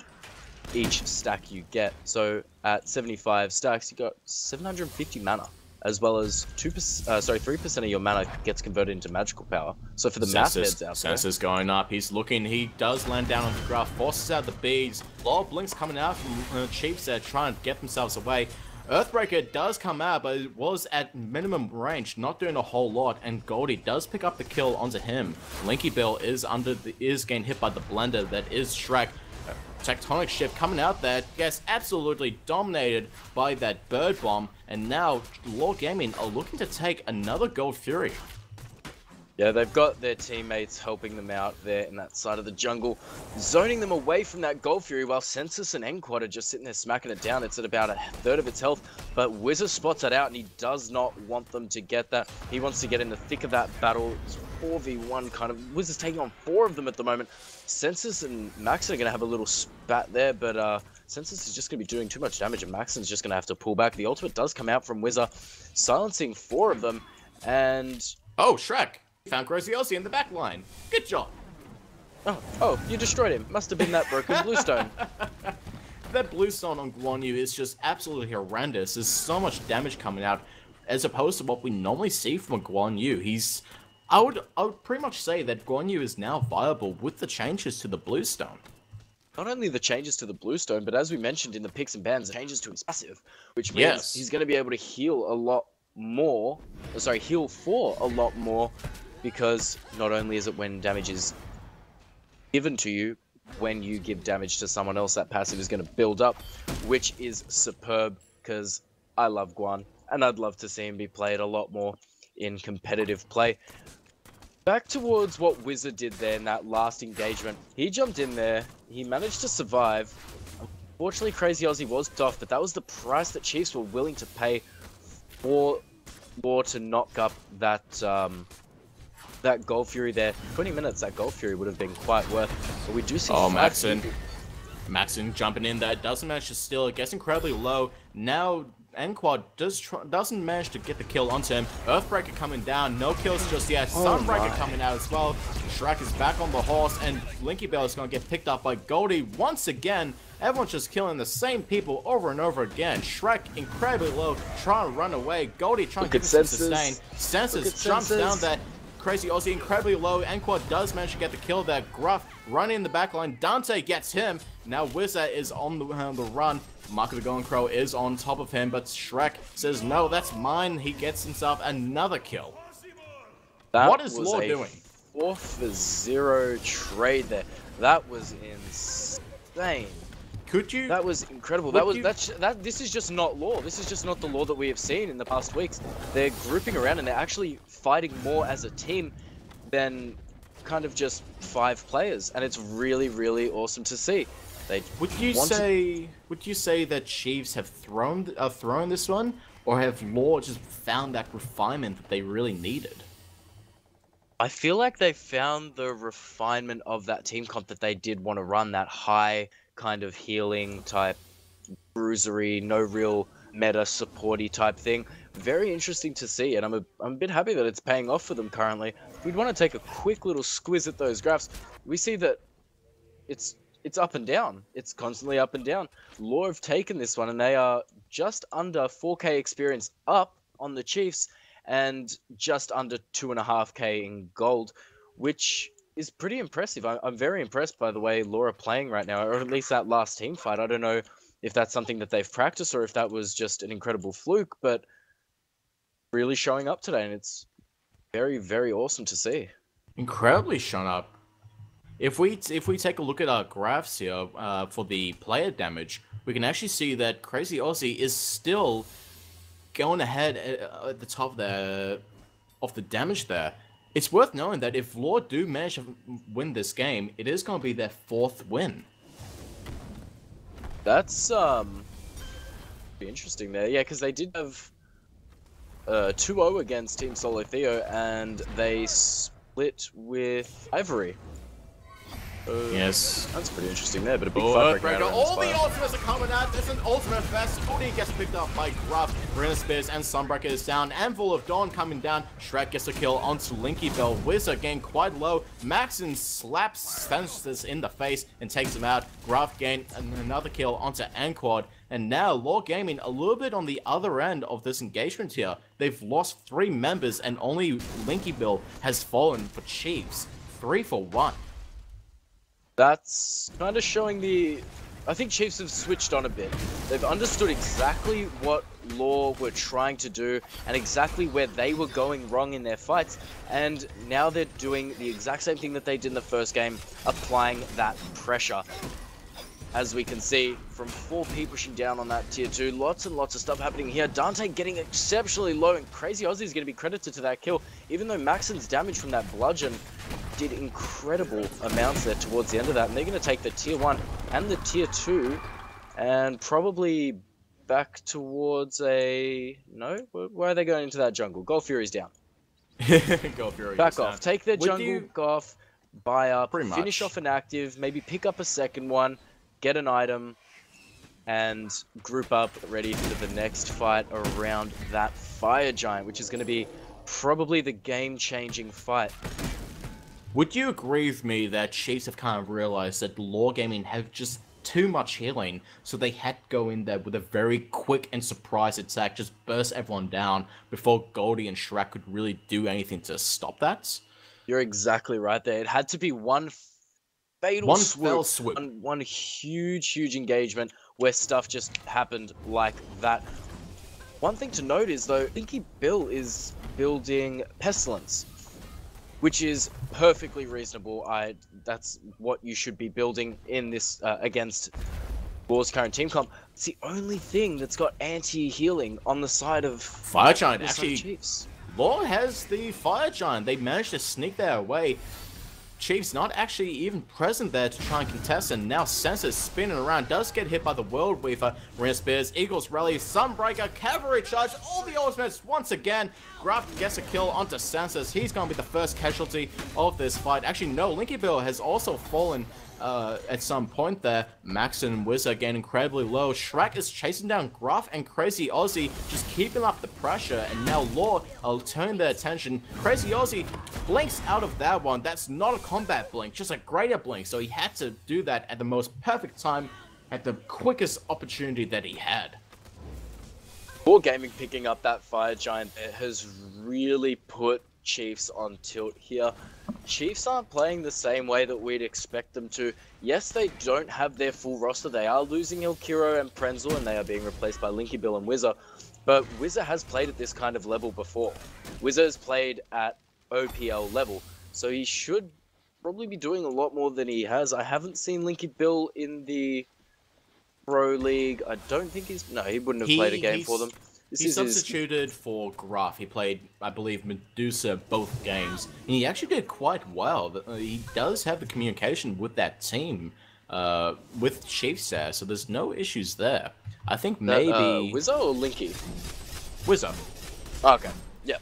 each stack you get. So at 75 stacks, you got 750 mana, as well as 3% of your mana gets converted into magical power. So for the math heads out there, Senses going up. He's looking. He does land down on the graph, forces out the beads. A lot of blinks coming out from Chiefs there, trying to get themselves away. Earthbreaker does come out, but it was at minimum range, not doing a whole lot, and Goldie does pick up the kill onto him. Linky Bill is getting hit by the blender that is Shrek. Tectonic Shift coming out there, gets absolutely dominated by that Bird Bomb, and now Law Gaming are looking to take another Gold Fury. Yeah, they've got their teammates helping them out there in that side of the jungle, zoning them away from that Gold Fury, while Census and Enquad are just sitting there smacking it down. It's at about a third of its health, but Wizard spots it out, and he does not want them to get that. He wants to get in the thick of that battle. It's 4v1 kind of. Wizard's taking on 4 of them at the moment. Census and Maxon are going to have a little spat there, but Census is just going to be doing too much damage, and Maxon's just going to have to pull back. The ultimate does come out from Wizard, silencing 4 of them. And Oh, Shrek! Found Crazy Aussie in the back line. Good job! oh, you destroyed him. Must have been that broken bluestone. That bluestone on Guan Yu is just absolutely horrendous. There's so much damage coming out, as opposed to what we normally see from a Guan Yu. I would pretty much say that Guan Yu is now viable with the changes to the bluestone. Not only the changes to the bluestone, but as we mentioned in the picks and bans, the changes to his passive, which means Yes. he's going to be able to heal a lot more. Sorry, heal for a lot more, because not only is it when damage is given to you, when you give damage to someone else, that passive is going to build up, which is superb, because I love Guan, and I'd love to see him be played a lot more in competitive play. Back towards what Wizard did there in that last engagement. He jumped in there, he managed to survive. Unfortunately, Crazy Aussie was off, but that was the price that Chiefs were willing to pay for Law to knock up that that Gold Fury there. 20 minutes, that Gold Fury would have been quite worth. But we do see Maxon jumping in there, doesn't manage to steal it, gets incredibly low. Now Enquad doesn't manage to get the kill onto him. Earthbreaker coming down, no kills just yet. Sunbreaker coming out as well. Shrek is back on the horse, and Linky Bell is going to get picked up by Goldie once again. Everyone's just killing the same people over and over again. Shrek incredibly low, trying to run away. Goldie trying to get some sustain. Senses jumps down that. Crazy Aussie incredibly low. Enquad does manage to get the kill there. Gruff running in the backline. Dante gets him. Now Wizard is on the run. Mark of the Golden Crow is on top of him, but Shrek says, no, that's mine. He gets himself another kill. What is Law doing? 4-for-0 trade there. That was insane. Could you? That was incredible. This is just not Law. This is just not the Law that we have seen in the past weeks. They're grouping around and they're actually fighting more as a team than kind of just 5 players, and it's really, really awesome to see. Would you say that Chiefs have thrown this one, or have Law just found that refinement that they really needed? I feel like they found the refinement of that team comp that they did want to run, that high kind of healing type, bruisery, no real meta supporty type thing. Very interesting to see, and I'm a bit happy that it's paying off for them currently. If we'd want to take a quick little squiz at those graphs, we see that it's up and down. It's constantly up and down. Law have taken this one, and they are just under 4K experience up on the Chiefs, and just under 2.5K in gold, which is pretty impressive. I'm very impressed by the way Law are playing right now, or at least that last team fight. I don't know if that's something that they've practiced or if that was just an incredible fluke, but really showing up today, and it's very, very awesome to see. Incredibly shown up. If we take a look at our graphs here for the player damage, we can actually see that Crazy Aussie is still going ahead at the top there of the damage there. It's worth knowing that if Law do manage to win this game, it is going to be their 4th win. That's be interesting there, yeah, because they did have 2-0 against Team Solo Theo, and they split with Ivory. Yes. That's pretty interesting there, but a big fight breaking out. All the ultimates are coming out. It's an ultimate fest. Cody gets picked up by Gruff. Marina Spears and Sunbreaker is down. Anvil of Dawn coming down. Shrek gets a kill onto Linky Bell. Wizard getting quite low. Maxon slaps Spencer in the face and takes him out. Gruff gained another kill onto Anquad. And now Law Gaming a little bit on the other end of this engagement here. They've lost 3 members and only Linky Bell has fallen for Chiefs. 3 for 1. That's kind of showing I think Chiefs have switched on a bit. They've understood exactly what Law were trying to do and exactly where they were going wrong in their fights. And now they're doing the exact same thing that they did in the first game, applying that pressure. As we can see, from 4P pushing down on that tier 2, lots and lots of stuff happening here. Dante getting exceptionally low, and Crazy Aussie is going to be credited to that kill, even though Maxon's damage from that bludgeon did incredible amounts there towards the end of that. And they're going to take the tier 1 and the tier 2 and probably back towards a... No? Why are they going into that jungle? Gold Fury's down. Gold Fury back off. Down. Take their jungle, go off, buy up, Pretty finish much. off an active, maybe pick up a second one, get an item, and group up ready for the next fight around that Fire Giant, which is going to be probably the game-changing fight. Would you agree with me that Chiefs have kind of realized that Law Gaming have just too much healing, so they had to go in there with a very quick and surprise attack, just burst everyone down before Goldie and Shrek could really do anything to stop that? You're exactly right there. It had to be one fatal fell swoop. One huge engagement where stuff just happened like that. One thing to note is, though, Linky Bill is building Pestilence, which is perfectly reasonable. That's what you should be building in this against Law's current team comp. It's the only thing that's got anti-healing on the side of Fire Giant. Actually, Chiefs. Law has the Fire Giant. They managed to sneak that away. Chiefs not actually even present there to try and contest, and now Senses spinning around, does get hit by the World Weaver. Marina Spears, Eagles Rally, Sunbreaker, Cavalry Charge, all the ultimates once again. Graf gets a kill onto Senses. He's going to be the first casualty of this fight. Actually, no, Linky Bill has also fallen at some point there. Max and Wizard again incredibly low. Shrek is chasing down Gruff, and Crazy Aussie just keeping up the pressure, and now Law will turn their attention. Crazy Aussie blinks out of that one. That's not a combat blink, just a greater blink, so he had to do that at the most perfect time, at the quickest opportunity that he had. Wargaming picking up that Fire Giant there has really put Chiefs on tilt here. Chiefs aren't playing the same way that we'd expect them to. Yes, they don't have their full roster. They are losing Ilkiro and Prenzel, and they are being replaced by Linky Bill and Wizard. But Wizard has played at this kind of level before. Wizard has played at OPL level, so he should probably be doing a lot more than he has. I haven't seen Linky Bill in the Pro League. I don't think he's... No, he wouldn't have played a game for them. He substituted for Graf. He played, I believe, Medusa both games. And he actually did quite well. He does have the communication with that team, with Chiefs there, so there's no issues there. I think maybe... Wizzo or Linky? Wizzo. Oh, okay, yeah.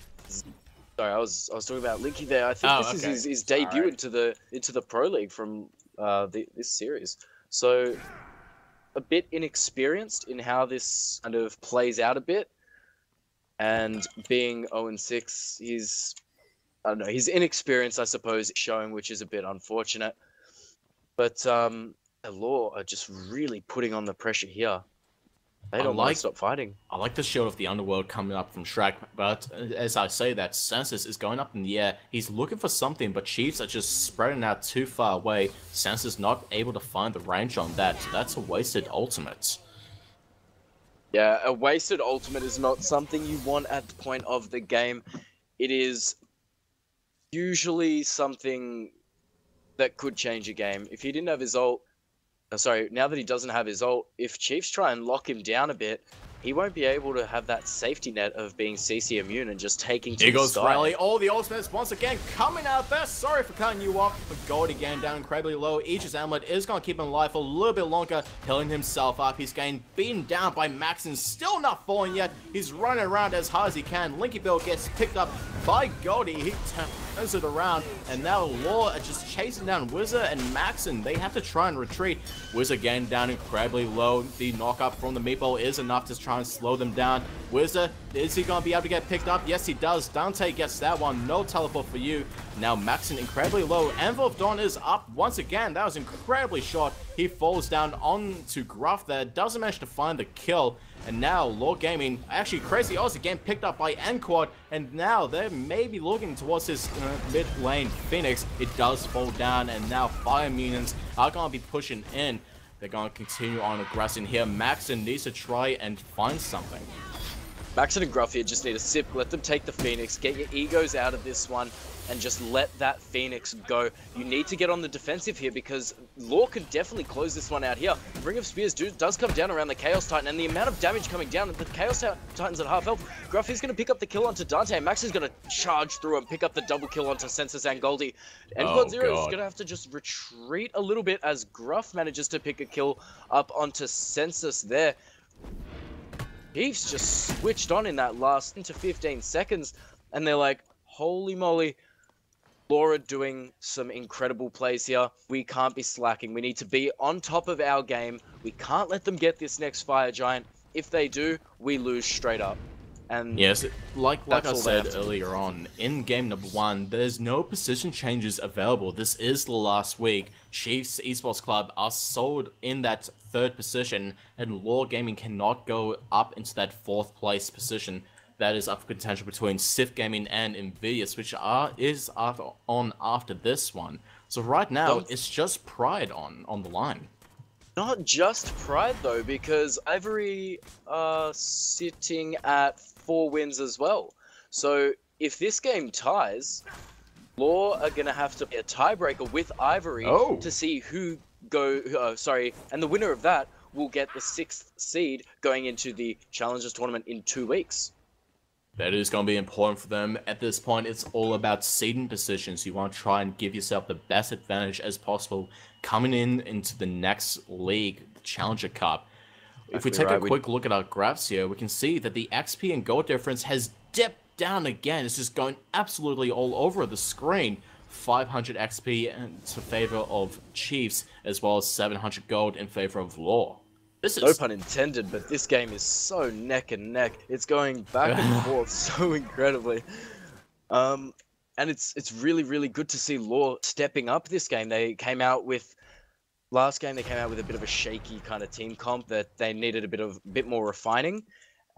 Sorry, I was talking about Linky there. I think this is his debut into the Pro League from this series. So a bit inexperienced in how this kind of plays out a bit. And being 0-6, I don't know, his inexperience, I suppose, showing, which is a bit unfortunate. But the Law are just really putting on the pressure here. They don't want to stop fighting. I like the Shield of the Underworld coming up from Shrek, but as I say that, Census is going up in the air. He's looking for something, but Chiefs are just spreading out too far away. Census not able to find the range on that, so that's a wasted ultimate. Yeah, a wasted ultimate is not something you want at the point of the game. It is usually something that could change a game. If he didn't have his ult... Sorry, now that he doesn't have his ult, if Chiefs try and lock him down a bit, he won't be able to have that safety net of being CC immune and just taking to the sky. Rally, all the ultimates once again coming out there. Sorry for cutting you off, but Gold again down incredibly low. Aegis Amulet is going to keep him alive for a little bit longer, healing himself up. He's getting beaten down by Max and still not falling yet. He's running around as hard as he can. Linky Bill gets picked up by Goldie. He turns it around, and now Law are just chasing down Wizard and Maxon. They have to try and retreat. Wizard again down incredibly low. The knockup from the Meatball is enough to try and slow them down. Wizard, is he going to be able to get picked up? Yes, he does. Dante gets that one. No teleport for you. Now Maxon incredibly low. Anvil of Dawn is up once again. That was incredibly short. He falls down onto Gruff there. Doesn't manage to find the kill. And now Law Gaming, actually Crazy Oz again picked up by Nquad, and now they're maybe looking towards his mid lane Phoenix. It does fall down, and now Fire Minions are going to be pushing in. They're going to continue on aggressing here. Maxon needs to try and find something. Maxon and Gruff here just need to sip, let them take the Phoenix, get your egos out of this one, and just let that Phoenix go. You need to get on the defensive here because Law could definitely close this one out here. Ring of Spears does come down around the Chaos Titan, and the amount of damage coming down, the Chaos Titan's at half health. Gruff is going to pick up the kill onto Dante, and Max is going to charge through and pick up the double kill onto Census and Goldie. And God Zero is going to have to just retreat a little bit as Gruff manages to pick a kill up onto Census there. Chiefs just switched on in that last 10 to 15 seconds, and they're like, holy moly, Laura doing some incredible plays here. We can't be slacking. We need to be on top of our game. We can't let them get this next Fire Giant. If they do, we lose straight up. And yes, like I that's all they said have to do. earlier on, in game number 1, there's no position changes available. This is the last week. Chiefs Esports Club are sold in that 3rd position, and Law Gaming cannot go up into that 4th place position. That is up for contention between Sif Gaming and Invidious, which is after this one. So right now, it's just Pride on the line. Not just Pride though, because Ivory are sitting at 4 wins as well. So if this game ties, Law are gonna have to play a tiebreaker with Ivory to see who and the winner of that will get the 6th seed going into the Challengers tournament in 2 weeks. That is going to be important for them. At this point, it's all about seeding positions. You want to try and give yourself the best advantage as possible coming into the next league, the Challenger Cup. If we take a quick look at our graphs here, we can see that the XP and gold difference has dipped down again. It's just going absolutely all over the screen. 500 XP in favor of Chiefs, as well as 700 gold in favor of Law. No pun intended, but this game is so neck and neck. It's going back and forth so incredibly. And it's really, really good to see Law stepping up this game. Last game they came out with a bit of a shaky kind of team comp that they needed a bit more refining.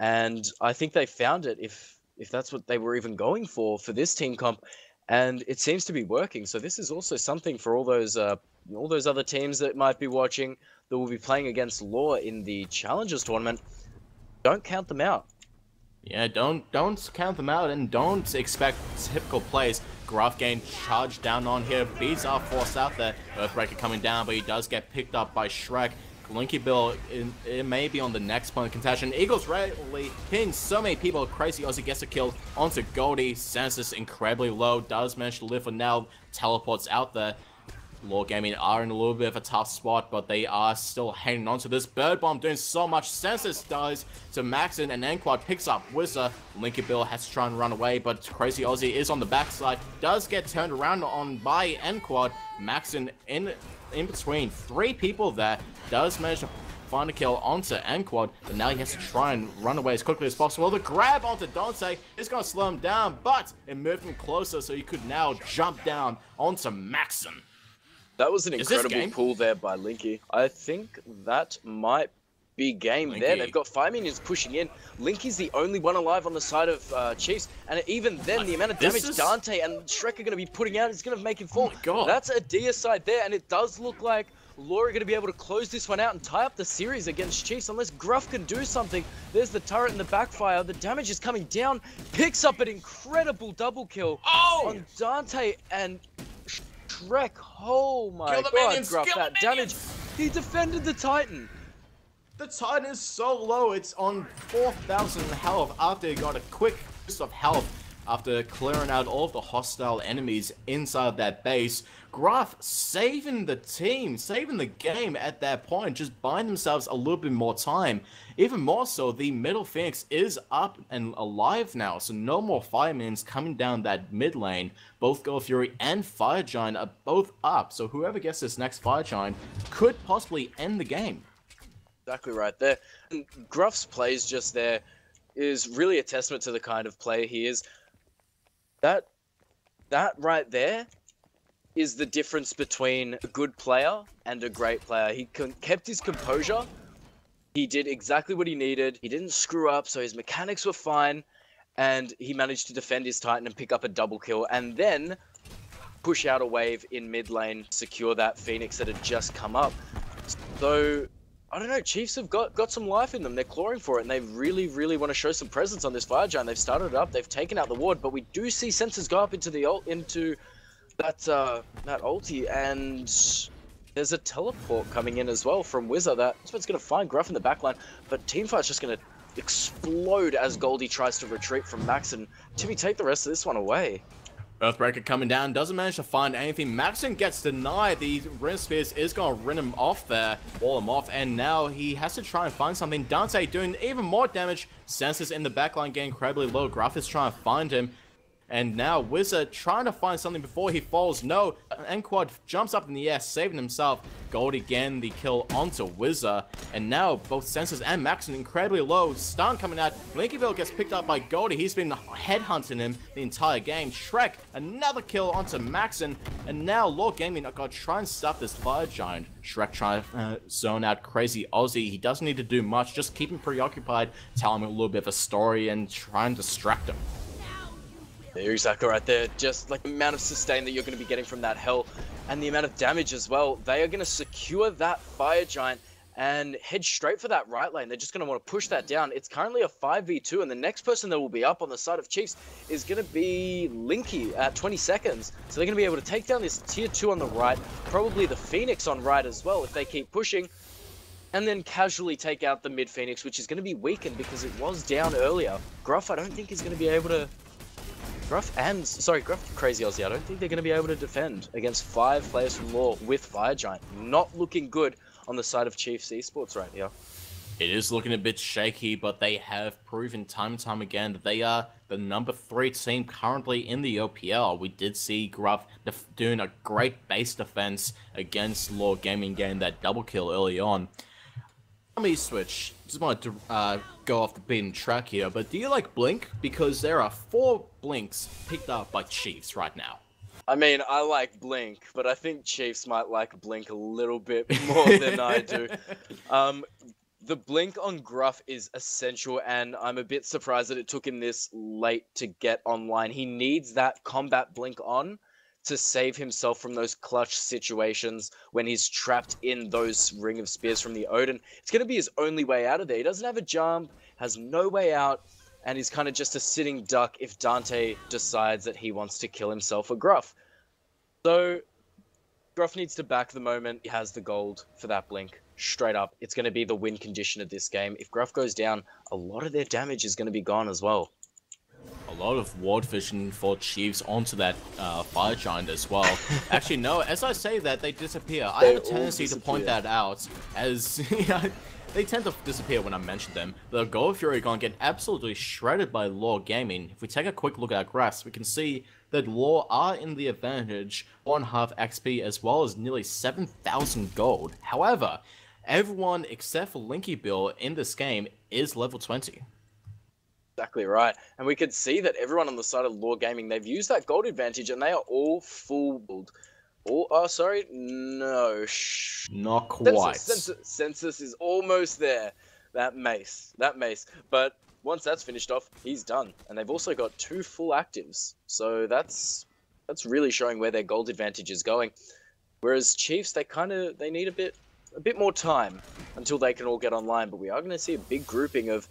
And I think they found it if that's what they were even going for this team comp. And it seems to be working. So this is also something for all those other teams that might be watching that will be playing against Law in the Challengers tournament. Don't count them out. Yeah, don't count them out, and don't expect typical plays. Grafgain charged down on here, beats are forced out there. Earthbreaker coming down, but he does get picked up by Shrek. Linky Bill, it may be on the next point of contention. Eagles rarely hitting so many people. Crazy Aussie gets a kill onto Goldie. Census incredibly low, does manage to live for now. Teleports out there. Law Gaming are in a little bit of a tough spot, but they are still hanging on to this. Bird Bomb doing so much. Census dies to Maxon, and Enquad picks up Wizard. Linky Bill has to try and run away, but Crazy Aussie is on the backside. Does get turned around on by Enquad. Maxon in between 3 people there. Does manage to find a kill onto Enquad, but now he has to try and run away as quickly as possible. The grab onto Dante is going to slow him down, but it moved him closer, so he could now jump down onto Maxon. That was an incredible pull there by Linky. I think that might be game there. They've got 5 minions pushing in. Linky's the only one alive on the side of Chiefs, and even then, the amount of damage Dante and Shrek are going to be putting out is going to make him fall. Oh my God. That's a deicide there, and it does look like Law are going to be able to close this one out and tie up the series against Chiefs unless Gruff can do something. There's the turret and the backfire. The damage is coming down. Picks up an incredible double kill on Dante and Shrek. Oh my God, Gruff, that damage. He defended the Titan. The Titan is so low, it's on 4,000 health after he got a quick boost of health after clearing out all of the hostile enemies inside that base. Gruff saving the team, saving the game at that point, just buying themselves a little bit more time. Even more so, the middle Phoenix is up and alive now, so no more Firemans coming down that mid lane. Both Gold Fury and Fire Giant are both up, so whoever gets this next Fire Giant could possibly end the game. Exactly right there. And Gruff's plays just there is really a testament to the kind of player he is. That right there is the difference between a good player and a great player. He kept his composure. He did exactly what he needed. He didn't screw up, so his mechanics were fine. And he managed to defend his Titan and pick up a double kill. And then push out a wave in mid lane, secure that Phoenix that had just come up. So, I don't know, Chiefs have got some life in them. They're clawing for it, and they really, really want to show some presence on this Fire Giant. They've started it up. They've taken out the ward, but we do see sensors go up into that ulti, and there's a teleport coming in as well from Wizard. That's what's going to find Gruff in the backline, but Teamfight's just going to explode as Goldie tries to retreat from Max, and Timmy take the rest of this one away. Earthbreaker coming down, doesn't manage to find anything. Maxon gets denied. The Rin Spears is going to rin him off there, wall him off, and now he has to try and find something. Dante doing even more damage. Senses in the backline getting incredibly low. Gruff is trying to find him. And now Wizard trying to find something before he falls. No, Nquad jumps up in the air, saving himself. Goldie getting the kill onto Wizard. And now both Senses and Maxon incredibly low. Stun coming out. Linkyville gets picked up by Goldie. He's been headhunting him the entire game. Shrek, another kill onto Maxon. And now Lord Gaming are going to try and stop this Fire Giant. Shrek trying to zone out Crazy Aussie. He doesn't need to do much. Just keep him preoccupied, tell him a little bit of a story, and try and distract him. You're exactly right there. Just like the amount of sustain that you're going to be getting from that hell and the amount of damage as well. They are going to secure that Fire Giant and head straight for that right lane. They're just going to want to push that down. It's currently a 5v2 and the next person that will be up on the side of Chiefs is going to be Linky at 20 seconds. So they're going to be able to take down this tier 2 on the right, probably the Phoenix on right as well if they keep pushing. And then casually take out the mid Phoenix, which is going to be weakened because it was down earlier. Gruff, I don't think is going to be able to... Gruff, Crazy Aussie, I don't think they're going to be able to defend against 5 players from Law with Fire Giant. Not looking good on the side of Chiefs Esports right here. It is looking a bit shaky, but they have proven time and time again that they are the number 3 team currently in the OPL. We did see Gruff doing a great base defense against Law Gaming, getting that double kill early on. Let me switch. Just wanted to go off the beaten track here, but do you like Blink? Because there are 4 Blinks picked up by Chiefs right now. I mean, I like Blink, but I think Chiefs might like Blink a little bit more than I do. The Blink on Gruff is essential, and I'm a bit surprised that it took him this late to get online. He needs that combat Blink on to save himself from those clutch situations when he's trapped in those Ring of Spears from the Odin. It's going to be his only way out of there. He doesn't have a jump, has no way out, and he's kind of just a sitting duck if Dante decides that he wants to kill himself or Gruff. So Gruff needs to back the moment he has the gold for that Blink. Straight up, it's going to be the win condition of this game. If Gruff goes down, a lot of their damage is going to be gone as well. A lot of ward vision for Chiefs onto that Fire Giant as well. Actually, no, as I say that, they disappear. I have a tendency to point that out as... they tend to disappear when I mention them. The Gold Fury gonna get absolutely shredded by Law Gaming. If we take a quick look at our graphs, we can see that Law are in the advantage, 1.5 XP as well as nearly 7,000 gold. However, everyone except for Linky Bill in this game is level 20. Exactly right. And we could see that everyone on the side of Law Gaming, they've used that gold advantage and they are all full build. Oh, sorry. No. Not quite. Census is almost there. That mace. But once that's finished off, he's done. And they've also got 2 full actives. So that's really showing where their gold advantage is going. Whereas Chiefs, they need a bit more time until they can all get online. But we are going to see a big grouping of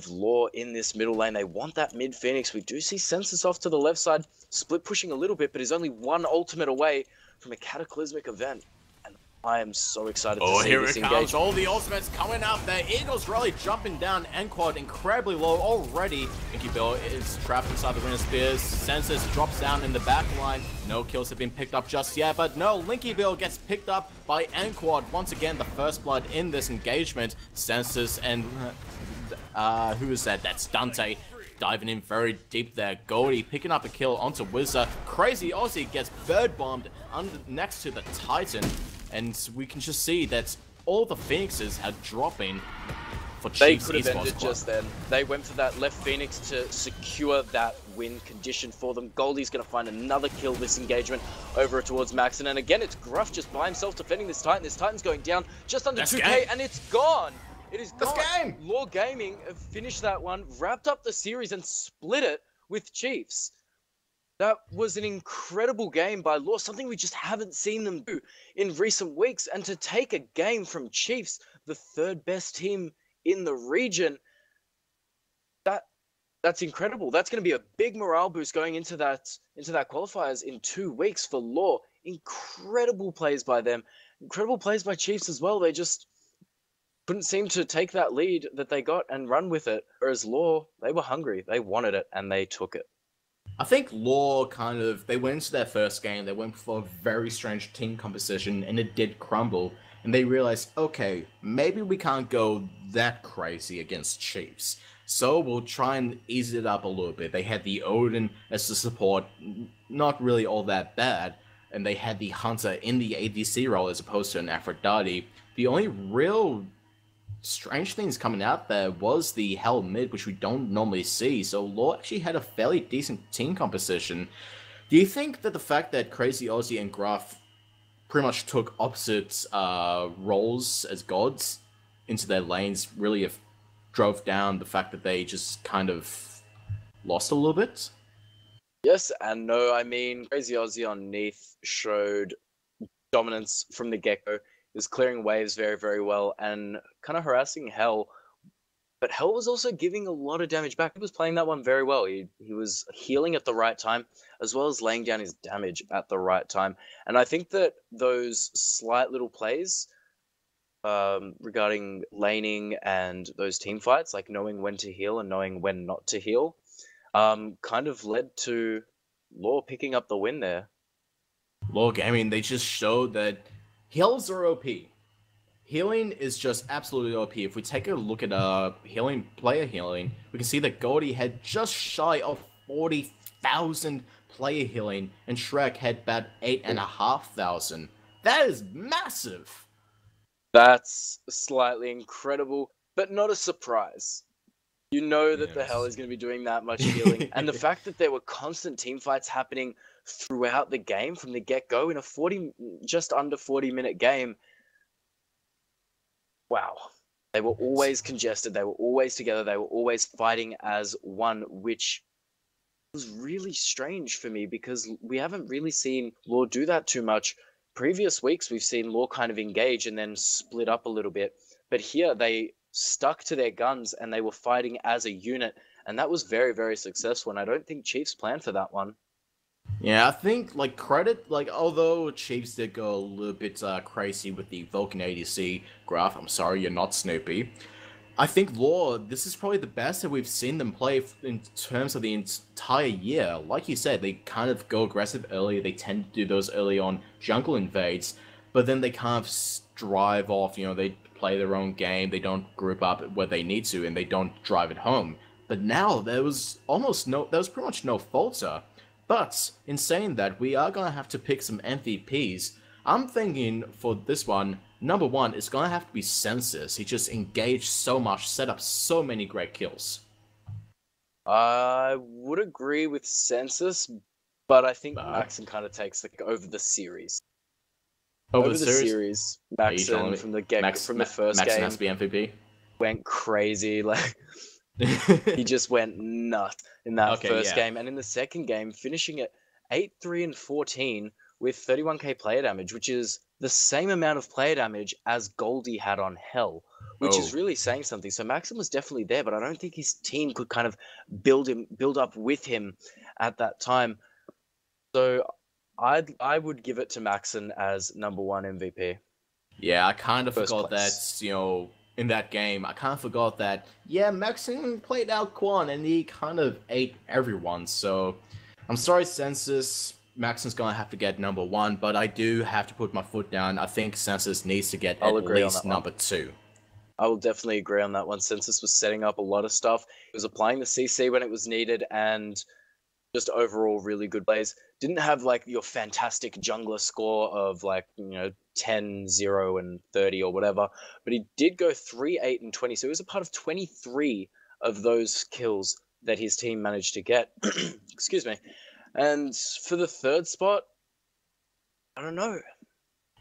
Law in this middle lane. They want that mid Phoenix. We do see Census off to the left side, split pushing a little bit, but he's only 1 ultimate away from a cataclysmic event. And I am so excited to see this engagement. Oh, here it comes. All the ultimates coming out there. Eagles really jumping down. Nquad incredibly low already. Inky Bill is trapped inside the Ring of Spears. Census drops down in the back line. No kills have been picked up just yet, but no, Linky Bill gets picked up by Nquad. Once again, the first blood in this engagement. Census and... who is that? That's Dante diving in very deep there. Goldie picking up a kill onto Wizard. Crazy Aussie gets bird bombed next to the Titan, and we can just see that all the Phoenixes are dropping for Chiefs. They could have ended just then. They went for that left Phoenix to secure that win condition for them. Goldie's going to find another kill this engagement over towards Maxon, and again it's Gruff just by himself defending this Titan. This Titan's going down just under 2k, and it's gone. It is gone. Game. Law Gaming have finished that one, wrapped up the series, and split it with Chiefs. That was an incredible game by Law, something we just haven't seen them do in recent weeks. And to take a game from Chiefs, the 3rd best team in the region, that's incredible. That's going to be a big morale boost going into that qualifiers in 2 weeks for Law. Incredible plays by them. Incredible plays by Chiefs as well. They just couldn't seem to take that lead that they got and run with it. Whereas Law, they were hungry. They wanted it, and they took it. I think Law they went into their first game, they went for a very strange team composition, and it did crumble. And they realized, okay, maybe we can't go that crazy against Chiefs. So we'll try and ease it up a little bit. They had the Odin as the support, not really all that bad, and they had the Hunter in the ADC role as opposed to an Aphrodite. The only real strange things coming out there was the Hell mid, which we don't normally see, so Law actually had a fairly decent team composition. Do you think that the fact that Crazy Aussie and Graf pretty much took opposite roles as gods into their lanes really drove down the fact that they just kind of lost a little bit? Yes and no. I mean, Crazy Aussie on Neath showed dominance from the get-go. He was clearing waves very, very well and kind of harassing Hell. But Hell was also giving a lot of damage back. He was playing that one very well. He was healing at the right time, as well as laying down his damage at the right time. And I think that those slight little plays regarding laning and those team fights, like knowing when to heal and knowing when not to heal, kind of led to Law picking up the win there. Look, I mean, they just showed that heals are OP. Healing is just absolutely OP. If we take a look at player healing, we can see that Goldie had just shy of 40,000 player healing, and Shrek had about 8,500. That is massive! That's slightly incredible, but not a surprise. You know that the Hell is going to be doing that much healing. And the fact that there were constant team fights happening throughout the game from the get-go in a just under 40-minute game. Wow. They were always congested. They were always together. They were always fighting as one, which was really strange for me because we haven't really seen Law do that too much. Previous weeks, we've seen Law kind of engage and then split up a little bit. But here, they stuck to their guns and they were fighting as a unit. And that was very, very successful. And I don't think Chiefs planned for that one. Yeah, I think, although Chiefs did go a little bit crazy with the Vulcan ADC Graph, I'm sorry, you're not Snoopy. I think Law, this is probably the best that we've seen them play in terms of the entire year. Like you said, they kind of go aggressive early, they tend to do those early on jungle invades, but then they kind of drive off, they play their own game, they don't group up where they need to, and they don't drive it home. But now, there was pretty much no falter. But, in saying that, we are going to have to pick some MVPs. I'm thinking for this one, number one is going to have to be Census. He just engaged so much, set up so many great kills. I would agree with Census, but I think Maxon kind of takes over the series. Over the series, Maxon from the first game has to be MVP. Went crazy, he just went nuts in that first game, and in the second game, finishing at 8-3 and 14 with 31k player damage, which is the same amount of player damage as Goldie had on Hell, which is really saying something. So Maxim was definitely there, but I don't think his team could kind of build up with him at that time. So I would give it to Maxon as number one MVP. Yeah, I kind of forgot that, in that game, I kind of forgot that, Maxon played out Quan, and he kind of ate everyone, so I'm sorry, Census. Maxon's going to have to get number one, but I do have to put my foot down. I think Census needs to get at least number two. I will definitely agree on that one. Census was setting up a lot of stuff. He was applying the CC when it was needed, and just overall really good plays. Didn't have your fantastic jungler score of 10, 0, and 30 or whatever, but he did go 3, 8, and 20. So he was a part of 23 of those kills that his team managed to get. Excuse me. And for the third spot, I don't know.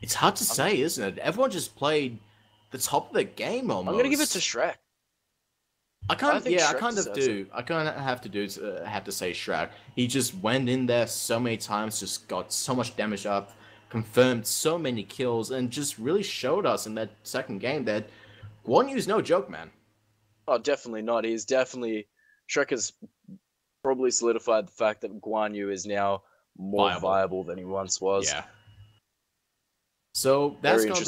It's hard to say, isn't it? Everyone just played the top of the game almost. I'm going to give it to Shrek. I kind of have to say Shrek. He just went in there so many times, just got so much damage up, confirmed so many kills, and just really showed us in that second game that Guan Yu's no joke, man. Oh, definitely not. Shrek has probably solidified the fact that Guan Yu is now more viable than he once was. Yeah. So that's gonna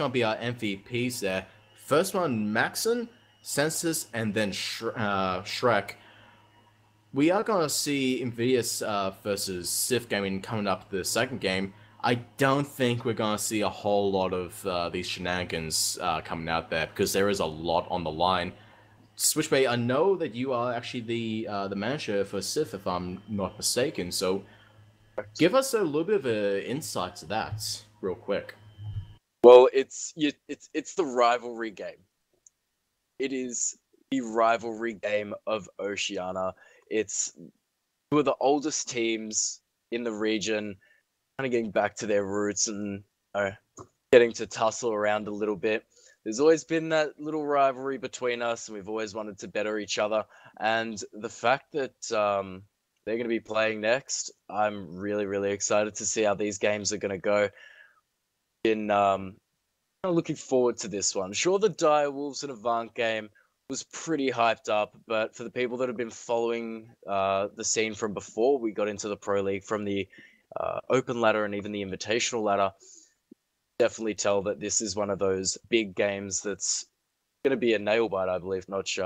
be our MVPs there. First one, Maxon, Census, and then Shrek. We are going to see Invidious versus Sif gaming coming up the second game. I don't think we're going to see a whole lot of these shenanigans coming out there, because there is a lot on the line. Switchblade, I know that you are actually the manager for Sith, if I'm not mistaken. So, give us a little bit of an insight to that, real quick. Well, it's the rivalry game. It is the rivalry game of Oceania. It's two of the oldest teams in the region, kind of getting back to their roots and getting to tussle around a little bit. There's always been that little rivalry between us, and we've always wanted to better each other. And the fact that they're going to be playing next, I'm really, really excited to see how these games are going to go. Kind of looking forward to this one. Sure, the Dire Wolves and Avant game was pretty hyped up, but for the people that have been following the scene from before we got into the Pro League, from the Open ladder and even the Invitational ladder, definitely tell that this is one of those big games that's going to be a nail biter, I believe. Notch,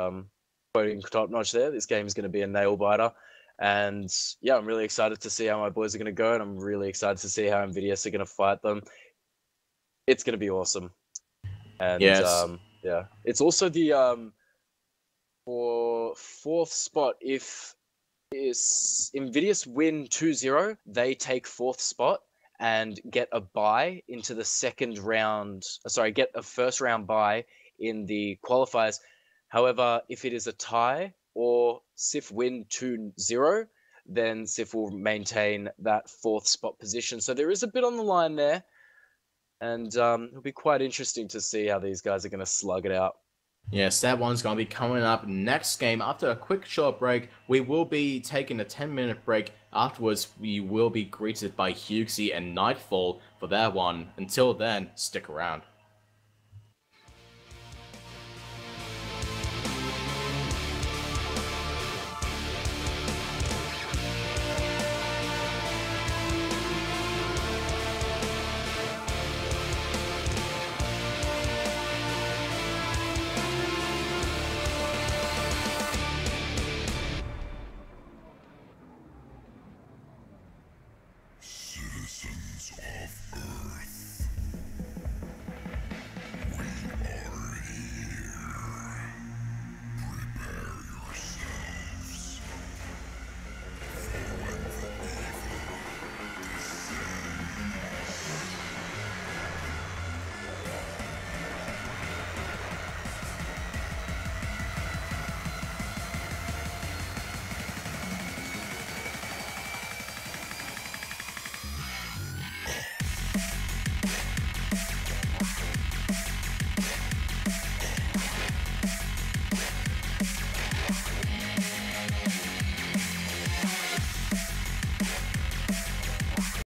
quoting Top Notch there, this game is going to be a nail biter. And yeah, I'm really excited to see how my boys are going to go, and I'm really excited to see how Invidious are going to fight them. It's going to be awesome. And yes. yeah, it's also the for fourth spot. If Invidious win 2-0, they take fourth spot and get a bye into the second round. Sorry, get a first round bye in the qualifiers. However, if it is a tie or Sif win 2-0, then Sif will maintain that fourth spot position. So there is a bit on the line there. And it'll be quite interesting to see how these guys are going to slug it out. Yes, that one's going to be coming up next game. After a quick short break, we will be taking a 10-minute break. Afterwards, we will be greeted by Hughesy and Nightfall for that one. Until then, stick around.